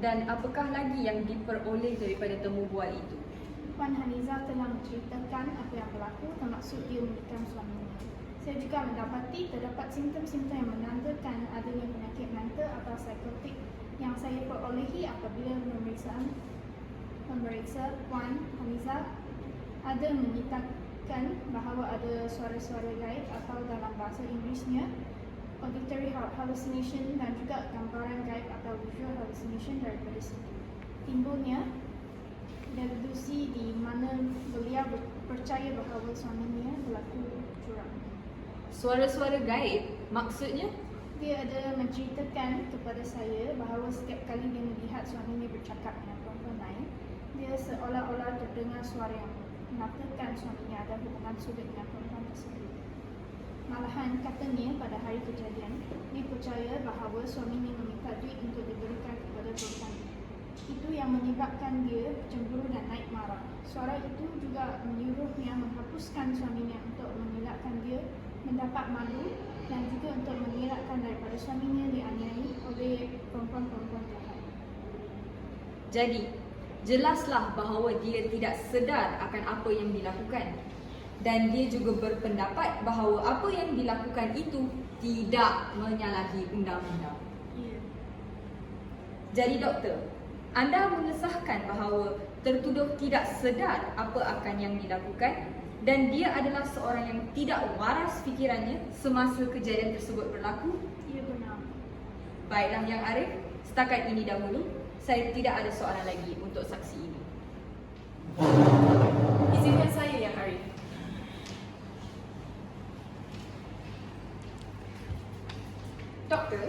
Dan apakah lagi yang diperoleh daripada temu bual itu?
Puan Haniza telah menceritakan apa yang berlaku termasuk dia menikam suaminya. Saya juga mendapati terdapat simptom-simptom yang menandakan adanya penyakit mental atau psikotik yang saya perolehi apabila memeriksa Puan Haniza ada menyatakan bahawa ada suara-suara gaib atau dalam bahasa Inggerisnya auditory hallucination dan juga gambaran gaib atau visual hallucination daripada situ. Timbulnya delusi di mana beliau percaya bahawa suaminya berlaku curang.
Suara-suara gaib maksudnya?
Dia ada menceritakan kepada saya bahawa setiap kali dia melihat suaminya bercakap dengan perempuan lain, dia seolah-olah terdengar suara yang mengatakan suaminya ada hubungan sulit dengan perempuan tersebut. Malahan katanya pada hari kejadian, dia percaya bahawa suaminya meminta duit untuk diberikan kepada perempuan. Itu yang menyebabkan dia cemburu dan naik marah. Suara itu juga menyuruhnya menghapuskan suaminya untuk mengelakkan dia mendapat malu dan juga untuk mengelakkan daripada suaminya dianiaya oleh perempuan-perempuan jahat.
Jadi, jelaslah bahawa dia tidak sedar akan apa yang dilakukan dan dia juga berpendapat bahawa apa yang dilakukan itu tidak menyalahi undang-undang.
Ya.
Jadi doktor, anda mengesahkan bahawa tertuduh tidak sedar apa akan yang dilakukan dan dia adalah seorang yang tidak waras fikirannya semasa kejadian tersebut berlaku?
Ya, benar.
Baiklah Yang Arif, setakat ini dahulu saya tidak ada soalan lagi untuk saksi ini.
Izinkan saya Yang Arif. Doktor,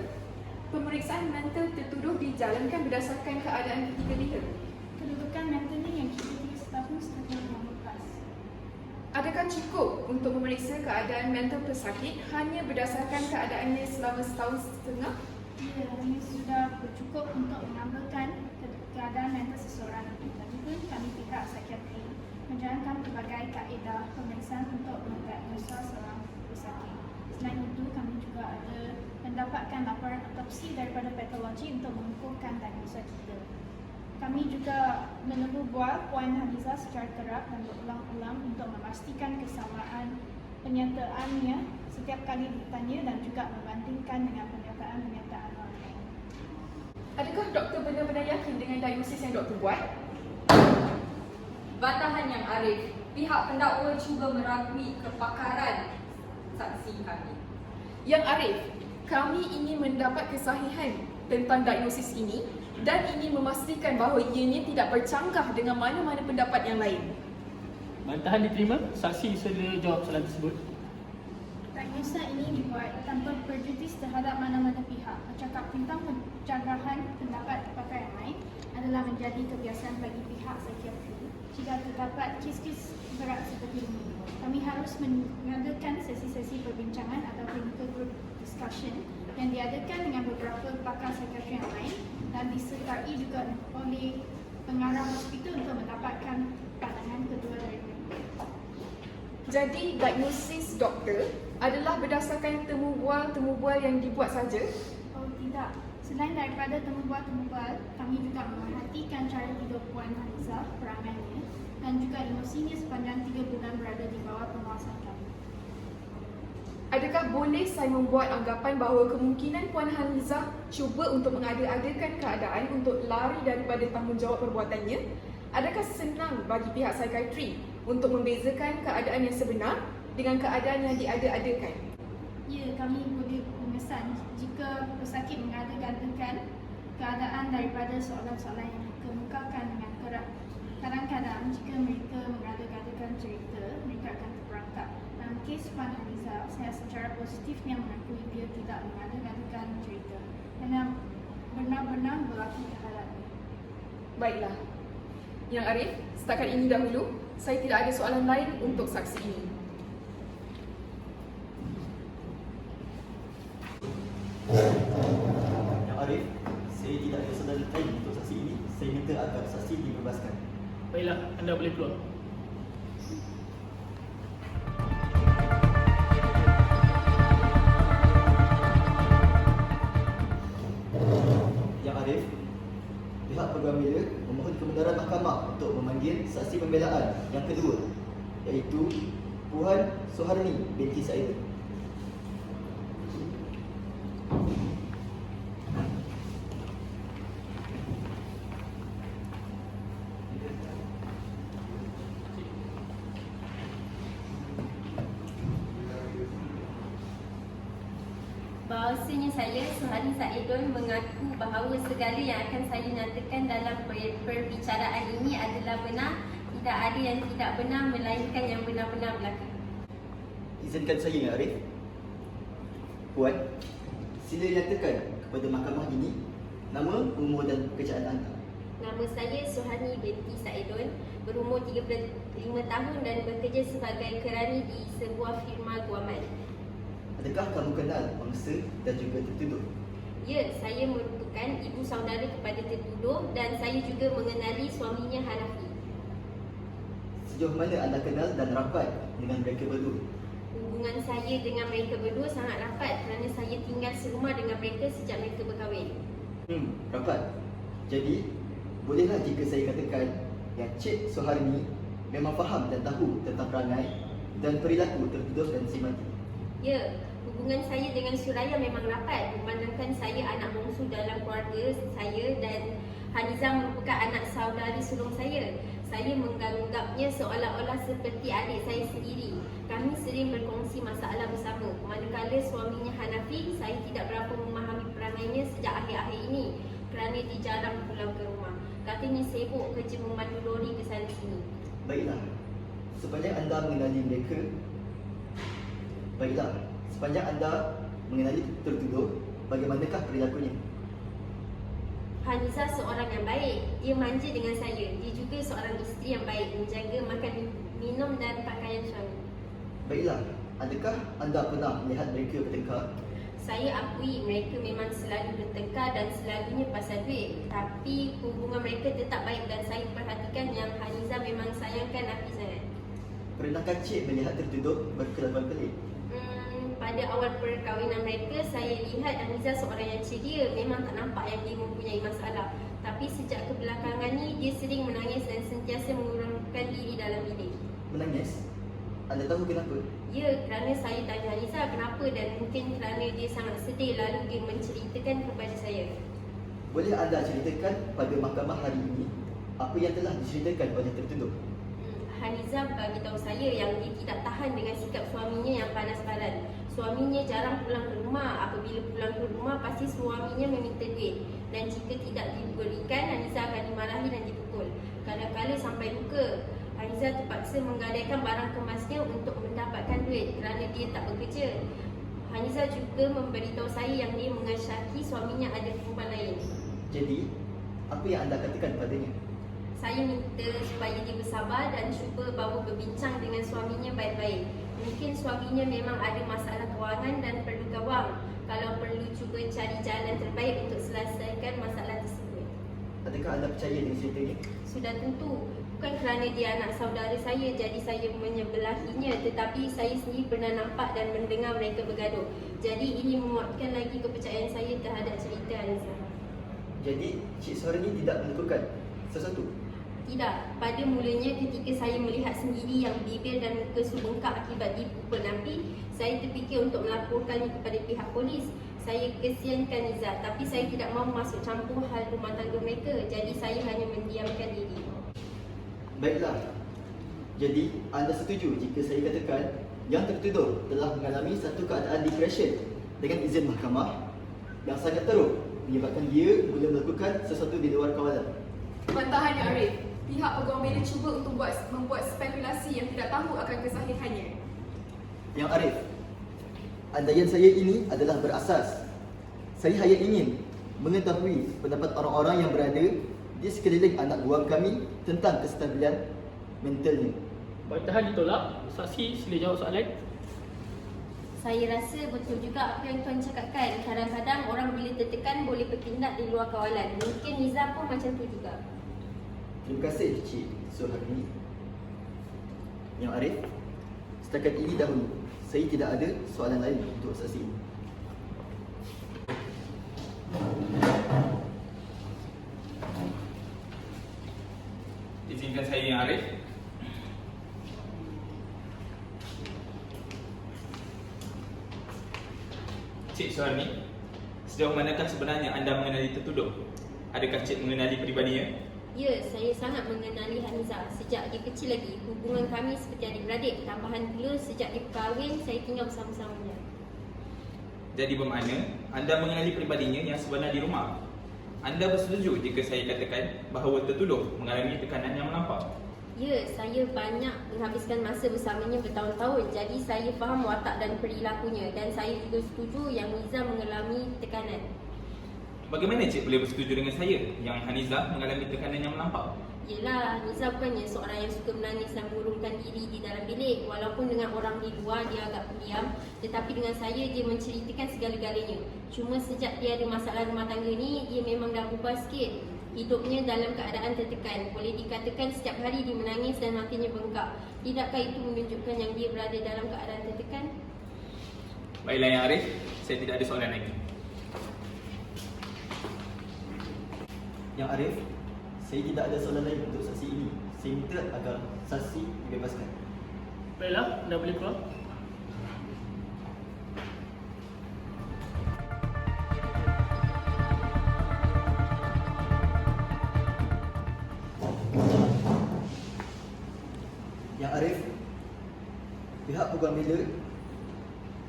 pemeriksaan mental tertuduh dijalankan berdasarkan keadaan ketiga-tiga.
Kedudukan mentalnya yang kita setahun setelah lepas.
Adakah cukup untuk memeriksa keadaan mental pesakit hanya berdasarkan keadaannya selama setahun setengah?
Ya, ini sudah cukup untuk mengambilkan keadaan mental seseorang. Lagipun kami pihak psikiatri menjalankan pelbagai kaedah pemeriksaan untuk mendiagnosa seorang pesakit. Selain itu, kami juga ada mendapatkan laporan autopsi daripada patologi untuk mengukuhkan diagnosa kita. Kami juga menemui bual Puan Haniza secara kerap dan berulang-ulang untuk memastikan kesamaan pernyataannya setiap kali ditanya dan juga membandingkan dengan pernyataan-pernyataan orang lain.
Adakah doktor benar-benar yakin dengan diagnosis yang doktor buat?
Bantahan Yang Arif, pihak pendakwa cuba meragui kepakaran saksi kami.
Yang Arif, kami ingin mendapat kesahihan tentang diagnosis ini dan ingin memastikan bahawa ianya tidak bercanggah dengan mana-mana pendapat yang lain.
Bantahan diterima, saksi sedia jawab soalan tersebut.
Diagnosis Pemeriksaan ini dibuat tanpa prejudice terhadap mana-mana pihak. Bercakap tentang pencegahan pendapat pakar yang lain adalah menjadi kebiasaan bagi pihak psikiatri. Jika terdapat kes-kes berat seperti ini, kami harus mengadakan sesi-sesi perbincangan atau clinical group discussion yang diadakan dengan beberapa pakar psikiatri yang lain dan disertai juga oleh pengarah hospital untuk mendapatkan pandangan kedua dari mereka.
Jadi, diagnosis doktor adalah berdasarkan temu bual yang dibuat saja.
Oh tidak, selain daripada temu bual, kami juga memerhatikan cara tidur Puan Haniza, perangannya dan juga emosinya sepanjang 3 bulan berada di bawah penguasaan kami.
Adakah boleh saya membuat anggapan bahawa kemungkinan Puan Haniza cuba untuk mengada-adakan keadaan untuk lari daripada tanggungjawab perbuatannya? Adakah senang bagi pihak psikiatri untuk membezakan keadaan yang sebenar dengan keadaan yang diada-adakan?
Ya, kami boleh mengesan jika pesakit mengada-adakan keadaan daripada soalan-soalan yang dikemukakan dengan kerap. Kadang-kadang jika mereka mengada-adakan cerita, mereka akan terperangkap. Dalam kes Puan Haniza, saya secara positifnya mengakui dia tidak mengada-adakan cerita kerana benar-benar berlaku terhadapnya.
Baiklah. Yang Arif, setakat ini dahulu, saya tidak ada soalan lain untuk saksi ini.
Yang Arif, saya tidak ada soalan lain untuk saksi ini. Saya minta agar saksi dibebaskan.
Baiklah, anda boleh keluar.
Yang Arif, pihak peguam bila memohon kebenaran mahkamah untuk memanggil saksi pembelaan yang kedua, iaitu Puan Suharni binti Said.
Bahawasanya saya, Suharni Saidon, mengaku bahawa segala yang akan saya nyatakan dalam perbicaraan ini adalah benar. Tidak ada yang tidak benar melainkan yang benar-benar berlaku.
Izinkan saya, Yang Arif. Puan, sila nyatakan kepada mahkamah ini nama, umur dan pekerjaan anda.
Nama saya Suharni binti Saidon, berumur 35 tahun dan bekerja sebagai kerani di sebuah firma guaman.
Adakah kamu kenal mangsa dan juga tertuduh?
Ya, saya merupakan ibu saudara kepada tertuduh dan saya juga mengenali suaminya Hanafi.
Sejauh mana anda kenal dan rapat dengan mereka berdua?
Hubungan saya dengan mereka berdua sangat rapat kerana saya tinggal serumah dengan mereka sejak mereka berkahwin.
Rapat. Jadi, bolehlah jika saya katakan yang Cik Suharni memang faham dan tahu tentang perangai dan perilaku tertuduh dan si mati.
Ya, hubungan saya dengan Suraya memang rapat memandangkan saya anak bongsu dalam keluarga saya dan Haniza merupakan anak saudari sulung saya. Saya menganggapnya seolah-olah seperti adik saya sendiri. Kami sering berkongsi masalah bersama. Manakala suaminya Hanafi, saya tidak berapa memahami perangainya sejak akhir-akhir ini kerana dia jarang pulang ke rumah. Katanya sibuk kerja memandu lori ke sana sini.
Baiklah, sepanjang anda mengenali mereka, tertuduh, bagaimanakah perilakunya?
Haniza seorang yang baik. Dia manja dengan saya. Dia juga seorang isteri yang baik, menjaga makan, minum dan pakaian suami.
Baiklah, adakah anda pernah melihat mereka bertengkar?
Saya akui mereka memang selalu bertengkar dan selalunya pasal duit. Tapi hubungan mereka tetap baik dan saya perhatikan yang Haniza memang sayangkan Afi sangat.
Pernahkah Cik melihat tertuduh berkelakuan pelik?
Pada awal perkahwinan mereka, saya lihat Haniza seorang yang ceria. Memang tak nampak yang dia mempunyai masalah. Tapi sejak kebelakangan ni, dia sering menangis dan sentiasa mengurangkan diri dalam bilik.
Menangis? Anda tahu kenapa?
Ya, kerana saya tanya Haniza kenapa dan mungkin kerana dia sangat sedih lalu dia menceritakan kepada saya.
Boleh anda ceritakan pada mahkamah hari ini apa yang telah diceritakan oleh tertuduh?
Haniza bagi tahu saya yang dia tidak tahan dengan sikap suaminya yang panas baran. Suaminya jarang pulang ke rumah. Apabila pulang ke rumah, pasti suaminya meminta duit. Dan jika tidak diberikan, Haniza akan dimarahi dan dipukul. Kadang-kadang sampai luka. Haniza terpaksa menggadaikan barang kemasnya untuk mendapatkan duit kerana dia tak bekerja. Haniza juga memberitahu saya yang dia mengasyaki suaminya ada perempuan lain.
Jadi, apa yang anda katakan padanya?
Saya minta supaya dia bersabar dan cuba bawa berbincang dengan suaminya baik-baik. Mungkin suaminya memang ada masalah kewangan dan perlukan wang. Kalau perlu, cuba cari jalan terbaik untuk selesaikan masalah tersebut.
Adakah anda percaya dengan cerita ini?
Sudah tentu, bukan kerana dia anak saudara saya jadi saya menyebelahinya, tetapi saya sendiri pernah nampak dan mendengar mereka bergaduh. Jadi ini menguatkan lagi kepercayaan saya terhadap cerita Haniza.
Jadi, Cik Suharni tidak melakukan sesuatu?
Tidak, pada mulanya ketika saya melihat sendiri yang bibir dan muka Su bengkak akibat dipukul napi, saya terfikir untuk melaporkannya kepada pihak polis. Saya kesiankan Niza, tapi saya tidak mahu masuk campur hal rumah tangga mereka, jadi saya hanya mendiamkan diri.
Baiklah. Jadi, anda setuju jika saya katakan yang tertuduh telah mengalami satu keadaan depression dengan izin mahkamah yang sangat teruk menyebabkan dia mula melakukan sesuatu di luar kawalan.
Bantahan Yang Arif, pihak peguam bela cuba untuk membuat spekulasi yang tidak tahu akan kesahihannya.
Yang Arif, andaian saya ini adalah berasas. Saya hanya ingin mengetahui pendapat orang-orang yang berada di sekeliling anak buah kami tentang kestabilan mentalnya.
Bantahan ditolak. Saksi sila jawab soalan.
Saya rasa betul juga apa yang Tuan cakapkan. Kadang-kadang orang bila tertekan boleh bertindak di luar kawalan. Mungkin Niza pun macam tu juga.
Terima kasih Cik Suharni. Yang Arif, setakat ini dahulu saya tidak ada soalan lain untuk saksi ini.
Izinkan saya Yang Arif. Cik Suharni, sejauh manakah sebenarnya anda mengenali tertuduh? Adakah Cik mengenali peribadinya?
Ya, saya sangat mengenali Haniza. Sejak dia kecil lagi, hubungan kami seperti adik-beradik. Tambahan pula, sejak dia berkahwin, saya tinggal bersama-samanya.
Jadi bermakna anda mengenali peribadinya yang sebenar di rumah. Anda bersetuju jika saya katakan bahawa tertuduh mengalami tekanan yang melampau?
Ya, saya banyak menghabiskan masa bersamanya bertahun-tahun. Jadi saya faham watak dan perilakunya. Dan saya juga setuju yang Niza mengalami tekanan.
Bagaimana Cik boleh bersetuju dengan saya yang Haniza mengalami tekanan yang melampau?
Yelah, Niza bukannya seorang yang suka menangis dan mengurungkan diri di dalam bilik. Walaupun dengan orang di luar dia agak pendiam, tetapi dengan saya dia menceritakan segala-galanya. Cuma sejak dia ada masalah rumah tangga ni, dia memang dah berubah sikit. Hidupnya dalam keadaan tertekan. Boleh dikatakan setiap hari dia menangis dan matanya bengkak. Tidakkah itu menunjukkan yang dia berada dalam keadaan tertekan?
Baiklah Yang Arif, saya tidak ada soalan lagi.
Yang Arif, saya tidak ada soalan lain untuk saksi ini. Saya minta agar saksi dibebaskan.
Baiklah, anda boleh keluar.
Yang Arif, pihak peguam bela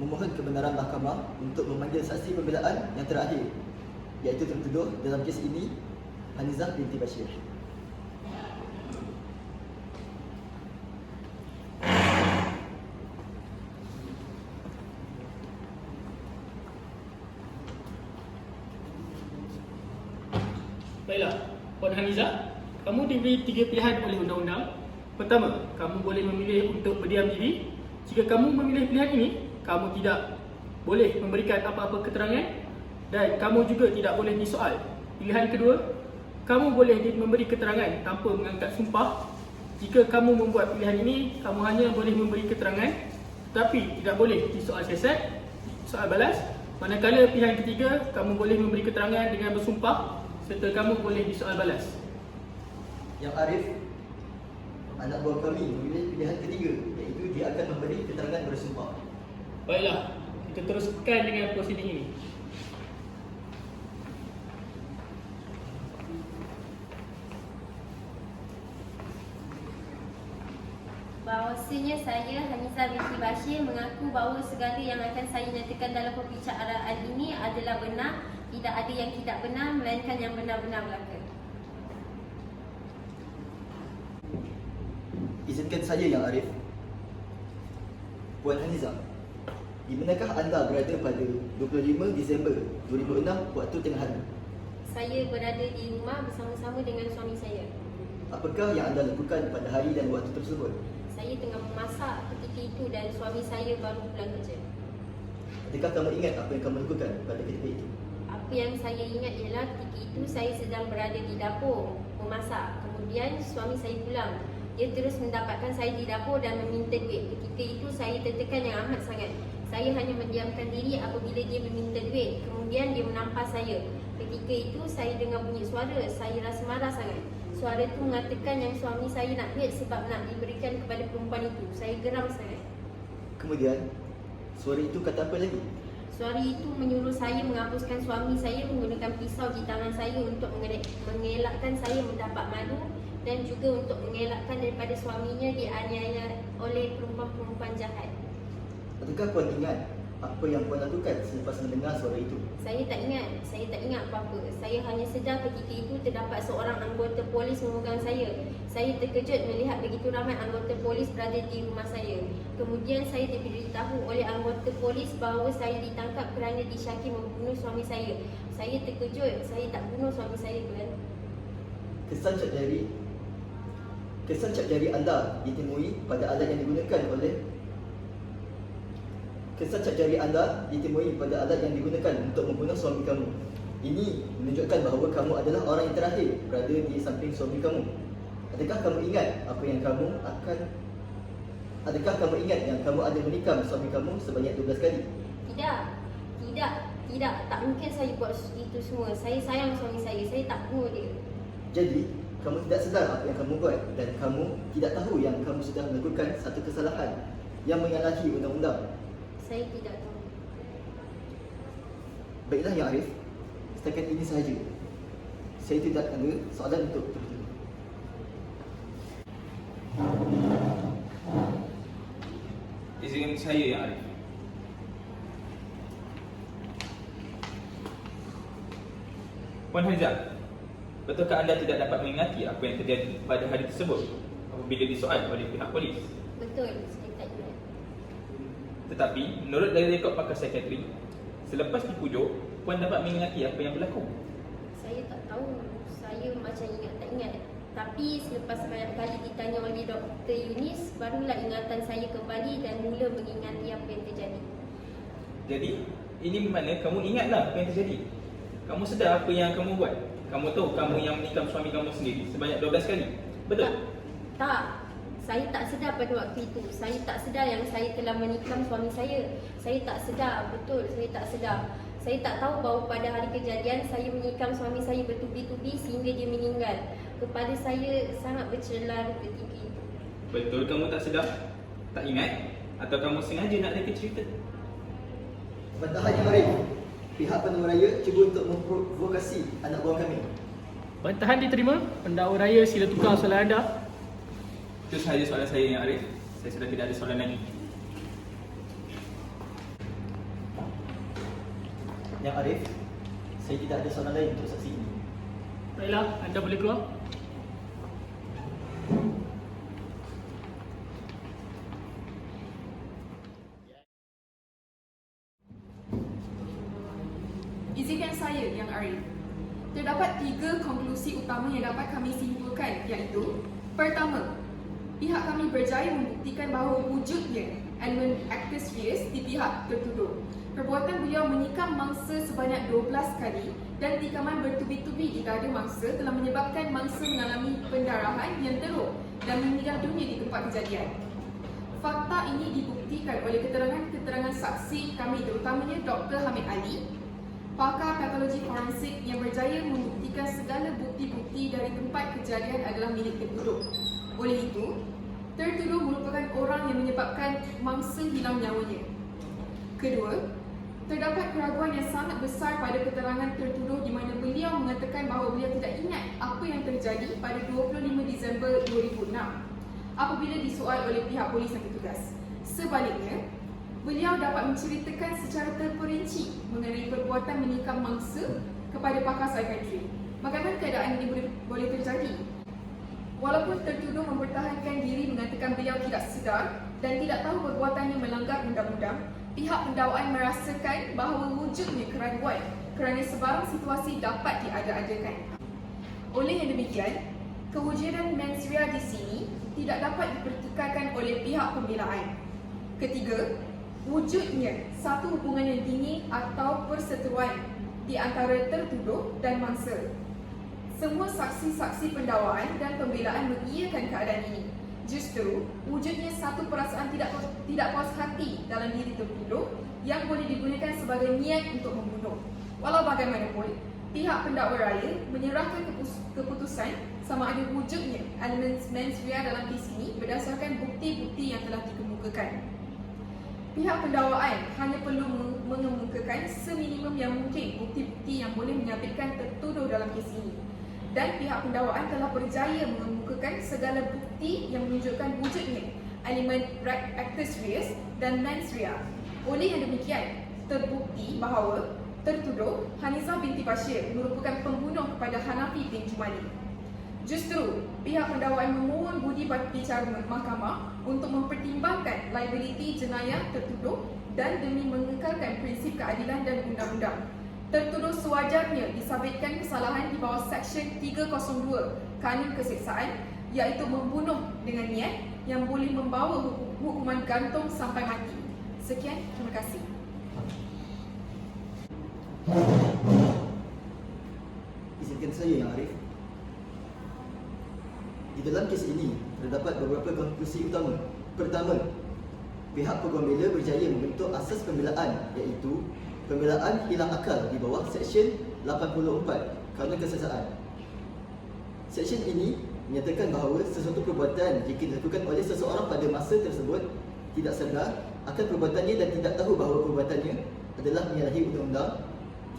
memohon kebenaran mahkamah untuk memanggil saksi pembelaan yang terakhir, iaitu tertuduh dalam kes ini, Hanizah binti Bashir.
Baiklah, Puan Haniza, kamu diberi 3 pilihan oleh undang-undang. Pertama, kamu boleh memilih untuk berdiam diri. Jika kamu memilih pilihan ini, kamu tidak boleh memberikan apa-apa keterangan dan kamu juga tidak boleh disoal. Pilihan kedua, kamu boleh memberi keterangan tanpa mengangkat sumpah. Jika kamu membuat pilihan ini, kamu hanya boleh memberi keterangan tetapi tidak boleh disoal siasat, soal balas. Manakala pilihan ketiga, kamu boleh memberi keterangan dengan bersumpah serta kamu boleh disoal balas.
Yang Arif, anak buah kami memilih pilihan ketiga, iaitu dia akan memberi keterangan bersumpah.
Baiklah, kita teruskan dengan prosedur ini.
Bahawasanya saya, Hanizah binti Bashir, mengaku bahawa segala yang akan saya nyatakan dalam perbicaraan ini adalah benar. Tidak ada yang tidak benar, melainkan yang benar-benar berlaku.
Izinkan saya Yang Arif. Puan Hanizah, Di manakah anda berada pada 25 Disember 2006 waktu tengah hari?
Saya berada di rumah bersama-sama dengan suami saya.
Apakah yang anda lakukan pada hari dan waktu tersebut?
Saya tengah memasak ketika itu dan suami saya baru pulang kerja.
Adakah kamu ingat apa yang kamu lakukan pada ketika itu?
Apa yang saya ingat ialah ketika itu saya sedang berada di dapur memasak. Kemudian suami saya pulang. Dia terus mendapatkan saya di dapur dan meminta duit. Ketika itu saya tertekan yang amat sangat. Saya hanya mendiamkan diri apabila dia meminta duit. Kemudian dia menampas saya. Ketika itu saya dengar bunyi suara. Saya rasa marah sangat. Suara itu mengatakan yang suami saya nak duit sebab nak diberikan kepada perempuan itu. Saya geram sangat.
Kemudian, suara itu kata apa lagi?
Suara itu menyuruh saya menghapuskan suami saya menggunakan pisau di tangan saya untuk mengelakkan saya mendapat malu dan juga untuk mengelakkan daripada suaminya dianiaya oleh perempuan-perempuan jahat.
Adakah puan ingat apa yang puan lakukan selepas mendengar suara itu?
Saya tak ingat apa-apa. Saya hanya sedar ketika itu terdapat seorang anggota polis memegang saya. Saya terkejut melihat begitu ramai anggota polis berada di rumah saya. Kemudian saya diberitahu oleh anggota polis bahawa saya ditangkap kerana disyaki membunuh suami saya. Saya terkejut, saya tak bunuh suami saya, tuan.
Kesan cap jari anda ditemui pada alat yang digunakan untuk membunuh suami kamu. Ini menunjukkan bahawa kamu adalah orang yang terakhir berada di samping suami kamu. Adakah kamu ingat yang kamu ada menikam suami kamu sebanyak 12 kali?
Tidak. Tak mungkin saya buat itu semua. Saya sayang suami saya tak bunuh dia.
Jadi, kamu tidak sedar apa yang kamu buat dan kamu tidak tahu yang kamu sudah melakukan satu kesalahan yang menyalahi undang-undang.
Saya tidak tahu.
Baiklah Yang Arif, setakat ini sahaja. Saya tidak ada soalan untuk tertutup.
Izinkan saya Yang Arif. Puan Haizah, betulkah anda tidak dapat mengingati apa yang terjadi pada hari tersebut apabila disoal oleh pihak polis?
Betul, saya tak ingat.
Tetapi, menurut dari rekod pakar psikiatri, selepas dipujuk, puan dapat mengingati apa yang berlaku.
Saya tak tahu. Saya macam ingat tak ingat. Tapi selepas banyak kali ditanya oleh Dr. Yunis, barulah ingatan saya kembali dan mula mengingati apa yang terjadi.
Jadi, ini bermakna kamu ingatlah apa yang terjadi. Kamu sedar apa yang kamu buat. Kamu tahu kamu yang menikam suami kamu sendiri sebanyak 12 kali. Betul?
Tak. Saya tak sedar pada waktu itu. Saya tak sedar yang saya telah menikam suami saya. Saya tak sedar. Betul, saya tak sedar. Saya tak tahu bahawa pada hari kejadian saya menikam suami saya bertubi-tubi sehingga dia meninggal. Kepala saya sangat bercelar ketika itu.
Betul kamu tak sedar? Tak ingat? Atau kamu sengaja nak reka cerita?
Bantahan Yang Arif, pihak pendakwa raya cuba untuk memprovokasi anak buah kami.
Bantahan diterima. Pendakwa raya sila tukar soalan anda.
Itu sahaja soalan saya Yang Arif. Saya sudah tidak ada soalan lagi.
Yang Arif, saya tidak ada soalan lain untuk saksi ini.
Baiklah, anda boleh keluar.
Izinkan saya, Yang Arif. Terdapat 3 konklusi utama yang dapat kami simpulkan, iaitu: pertama, pihak kami berjaya membuktikan bahawa wujudnya elemen actus reus di pihak tertuduh. Perbuatan beliau menikam mangsa sebanyak 12 kali dan tikaman bertubi-tubi di dada mangsa telah menyebabkan mangsa mengalami pendarahan yang teruk dan meninggal dunia di tempat kejadian. Fakta ini dibuktikan oleh keterangan-keterangan saksi kami, terutamanya Dr. Hamid Ali, pakar patologi forensik yang berjaya membuktikan segala bukti-bukti dari tempat kejadian adalah milik tertuduh. Oleh itu, tertuduh merupakan orang yang menyebabkan mangsa hilang nyawanya. Kedua, terdapat keraguan yang sangat besar pada keterangan tertuduh di mana beliau mengatakan bahawa beliau tidak ingat apa yang terjadi pada 25 Disember 2006 apabila disoal oleh pihak polis yang bertugas. Sebaliknya, beliau dapat menceritakan secara terperinci mengenai perbuatan menikam mangsa kepada pakar psikiatri. Bagaimana keadaan ini boleh terjadi? Walaupun tertuduh mempertahankan diri mengatakan beliau tidak sedar dan tidak tahu perbuatannya melanggar undang-undang, pihak pendakwaan merasakan bahawa wujudnya keraguan kerana sebarang situasi dapat diada-adakan. Oleh yang demikian, kewujudan mens rea di sini tidak dapat dipertikaikan oleh pihak pembelaan. Ketiga, wujudnya satu hubungan yang dingin atau perseteruan di antara tertuduh dan mangsa. Semua saksi-saksi pendakwaan dan pembelaan mengiyakan keadaan ini. Justru, wujudnya satu perasaan tidak puas hati dalam diri tertuduh yang boleh digunakan sebagai niat untuk membunuh. Walau bagaimanapun, pihak pendakwa raya menyerahkan keputusan sama ada wujudnya elemen mens rea dalam kes ini berdasarkan bukti-bukti yang telah dikemukakan. Pihak pendakwaan hanya perlu mengemukakan seminimum yang mungkin bukti-bukti yang boleh menyabitkan tertuduh dalam kes ini. Dan pihak pendakwaan telah berjaya mengemukakan segala bukti yang menunjukkan wujudnya elemen actus reus dan mens rea. Oleh yang demikian, terbukti bahawa tertuduh Hanizah binti Bashir merupakan pembunuh kepada Hanafi bin Jumali. Justru, pihak pendakwaan memohon budi bicara mahkamah untuk mempertimbangkan liability jenayah tertuduh dan demi mengekalkan prinsip keadilan dan undang-undang. Tertuduh sewajarnya disabitkan kesalahan di bawah Seksyen 302 Kanun Keseksaan, iaitu membunuh dengan niat yang boleh membawa hukuman gantung sampai mati. Sekian, terima kasih.
Izinkan saya Yang Arif. Di dalam kes ini terdapat beberapa konklusi utama. Pertama, pihak peguam bela berjaya membentuk asas pembelaan, iaitu pembelaan hilang akal di bawah Seksyen 84 Kanun Keseksaan. Seksyen ini menyatakan bahawa sesuatu perbuatan jika dilakukan oleh seseorang pada masa tersebut tidak sedar akan perbuatannya dan tidak tahu bahawa perbuatannya adalah menyalahi undang-undang,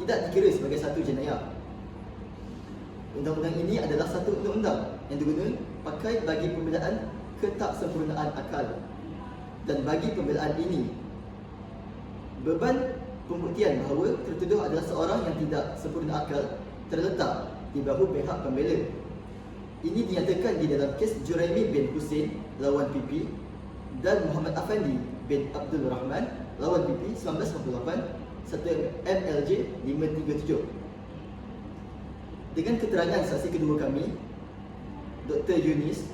tidak dikira sebagai satu jenayah. Undang-undang ini adalah satu undang-undang yang diguna pakai bagi pembelaan ketaksempurnaan akal. Dan bagi pembelaan ini, beban pembuktian bahawa tertuduh adalah seorang yang tidak sempurna akal terletak di bahu pihak pembela. Ini dinyatakan di dalam kes Juraimi bin Hussein lawan PP dan Muhammad Afandi bin Abdul Rahman lawan PP 1998 1 MLJ 537. Dengan keterangan saksi kedua kami, Dr. Yunis,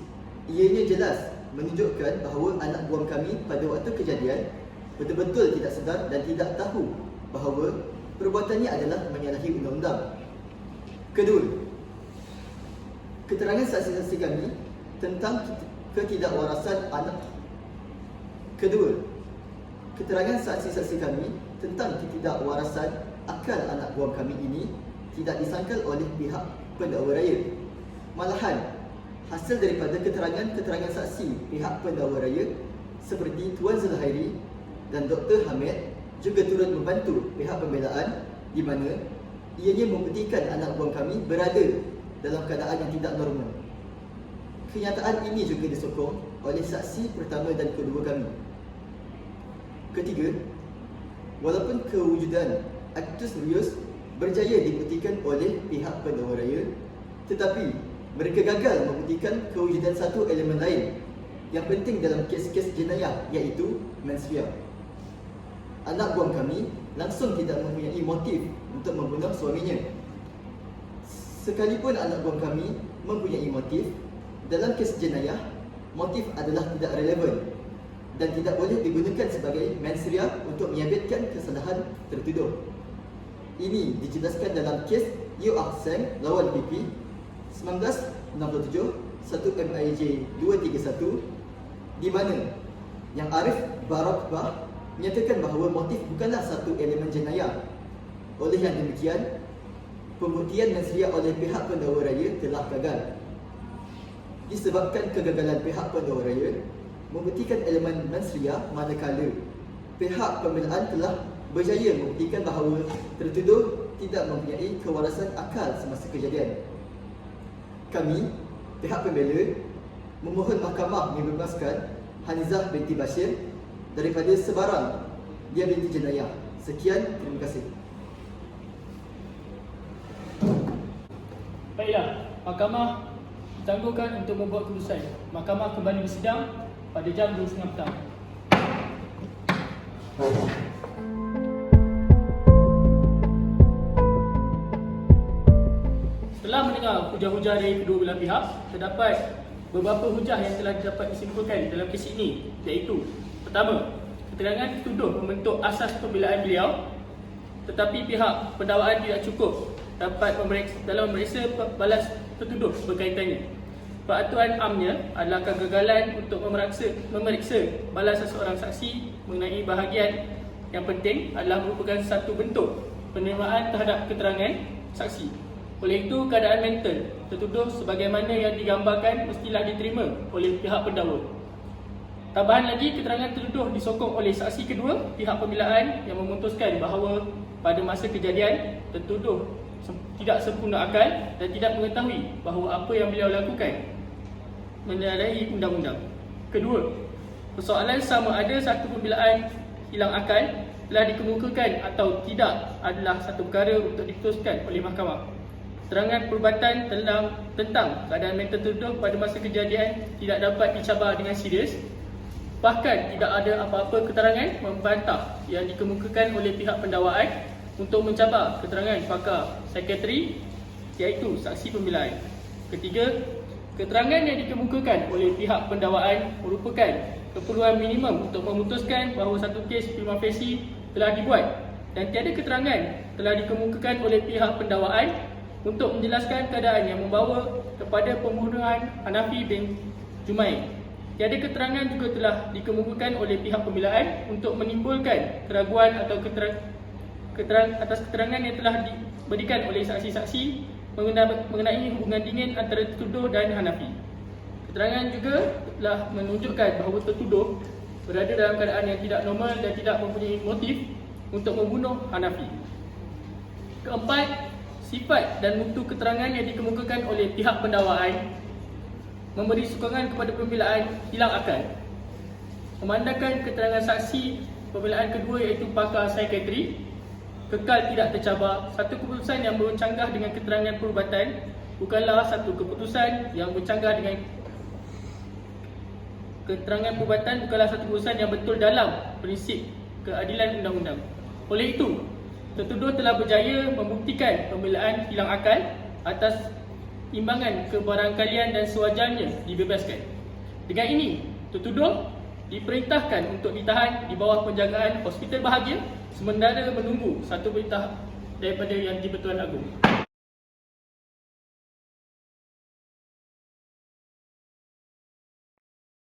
ianya jelas menunjukkan bahawa anak buang kami pada waktu kejadian betul-betul tidak sedar dan tidak tahu bahawa perbuatannya adalah menyalahi undang-undang. Kedua, keterangan saksi-saksi kami tentang ketidakwarasan anak. Kedua, keterangan saksi-saksi kami tentang ketidakwarasan akal anak buang kami ini tidak disangkal oleh pihak pendakwa raya. Malahan, hasil daripada keterangan saksi pihak pendakwa raya seperti Tuan Zulhairi dan Dr. Hamid juga turut membantu pihak pembelaan di mana ianya membuktikan anak buang kami berada dalam keadaan yang tidak normal. Kenyataan ini juga disokong oleh saksi pertama dan kedua kami. Ketiga, walaupun kewujudan actus reus berjaya dibuktikan oleh pihak pendakwa raya, tetapi mereka gagal membuktikan kewujudan satu elemen lain yang penting dalam kes-kes jenayah, iaitu mens rea. Anak buang kami langsung tidak mempunyai motif untuk membunuh suaminya. Sekalipun anak buang kami mempunyai motif, dalam kes jenayah, motif adalah tidak relevan dan tidak boleh digunakan sebagai mens rea untuk menyabitkan kesalahan tertuduh. Ini dijelaskan dalam kes Yeo Ah Seng lawan PP 1967 1 MIJ 231 di mana Yang Arif Barakbah menyatakan bahawa motif bukanlah satu elemen jenayah. Oleh yang demikian, pembuktian mens rea oleh pihak pendakwa raya telah gagal. Disebabkan kegagalan pihak pendakwa raya membuktikan elemen mens rea manakala pihak pembelaan telah berjaya membuktikan bahawa tertuduh tidak mempunyai kewarasan akal semasa kejadian. Kami, pihak pembela, memohon mahkamah membebaskan Hanizah binti Bashir daripada sebarang liabiliti jenayah. Sekian, terima kasih.
Baiklah, mahkamah ditangguhkan untuk membuat keputusan. Mahkamah kembali bersidang pada jam 2.30 petang. mendengar hujah-hujah dari kedua belah pihak, terdapat beberapa hujah yang telah dapat disimpulkan dalam kes ini, iaitu pertama, keterangan tertuduh membentuk asas pembelaan beliau, tetapi pihak pendakwaan tidak cukup dapat dalam memeriksa balas tertuduh berkaitannya. Peraturan amnya adalah kegagalan untuk memeriksa balas seseorang saksi mengenai bahagian yang penting adalah merupakan satu bentuk penerimaan terhadap keterangan saksi. Oleh itu, keadaan mental tertuduh sebagaimana yang digambarkan mestilah diterima oleh pihak pendakwa. Tambahan lagi, keterangan tertuduh disokong oleh saksi kedua pihak pembelaan yang memutuskan bahawa pada masa kejadian tertuduh tidak sempurna akal dan tidak mengetahui bahawa apa yang beliau lakukan menyalahi undang-undang. Kedua, persoalan sama ada satu pembelaan hilang akal telah dikemukakan atau tidak adalah satu perkara untuk diputuskan oleh mahkamah. Keterangan perubatan tentang keadaan mental tertuduh pada masa kejadian tidak dapat dicabar dengan serius. Bahkan tidak ada apa-apa keterangan membantah yang dikemukakan oleh pihak pendakwaan untuk mencabar keterangan pakar psikiatri iaitu saksi pembelaan. Ketiga, keterangan yang dikemukakan oleh pihak pendakwaan merupakan keperluan minimum untuk memutuskan bahawa satu kes prima facie telah dibuat dan tiada keterangan telah dikemukakan oleh pihak pendakwaan untuk menjelaskan keadaan yang membawa kepada pembunuhan Hanafi bin Jumair. Tiada keterangan juga telah dikemukakan oleh pihak pembelaan untuk menimbulkan keraguan atau atas keterangan yang telah diberikan oleh saksi-saksi mengenai hubungan dingin antara tertuduh dan Hanafi. Keterangan juga telah menunjukkan bahawa tertuduh berada dalam keadaan yang tidak normal dan tidak mempunyai motif untuk membunuh Hanafi. Keempat, sifat dan mutu keterangan yang dikemukakan oleh pihak pendakwaan memberi sokongan kepada pembelaan hilang akal. Memandangkan keterangan saksi pembelaan kedua iaitu pakar psikiatri kekal tidak tercabar, satu keputusan yang bercanggah dengan keterangan perubatan bukanlah satu keputusan yang bercanggah dengan keterangan perubatan bukanlah satu keputusan yang betul dalam prinsip keadilan undang-undang. Oleh itu, tertuduh telah berjaya membuktikan pembelaan hilang akal atas imbangan kebarangkalian dan sewajarnya dibebaskan. Dengan ini, tertuduh diperintahkan untuk ditahan di bawah penjagaan Hospital Bahagia sementara menunggu satu perintah daripada Yang di-Pertuan Agong.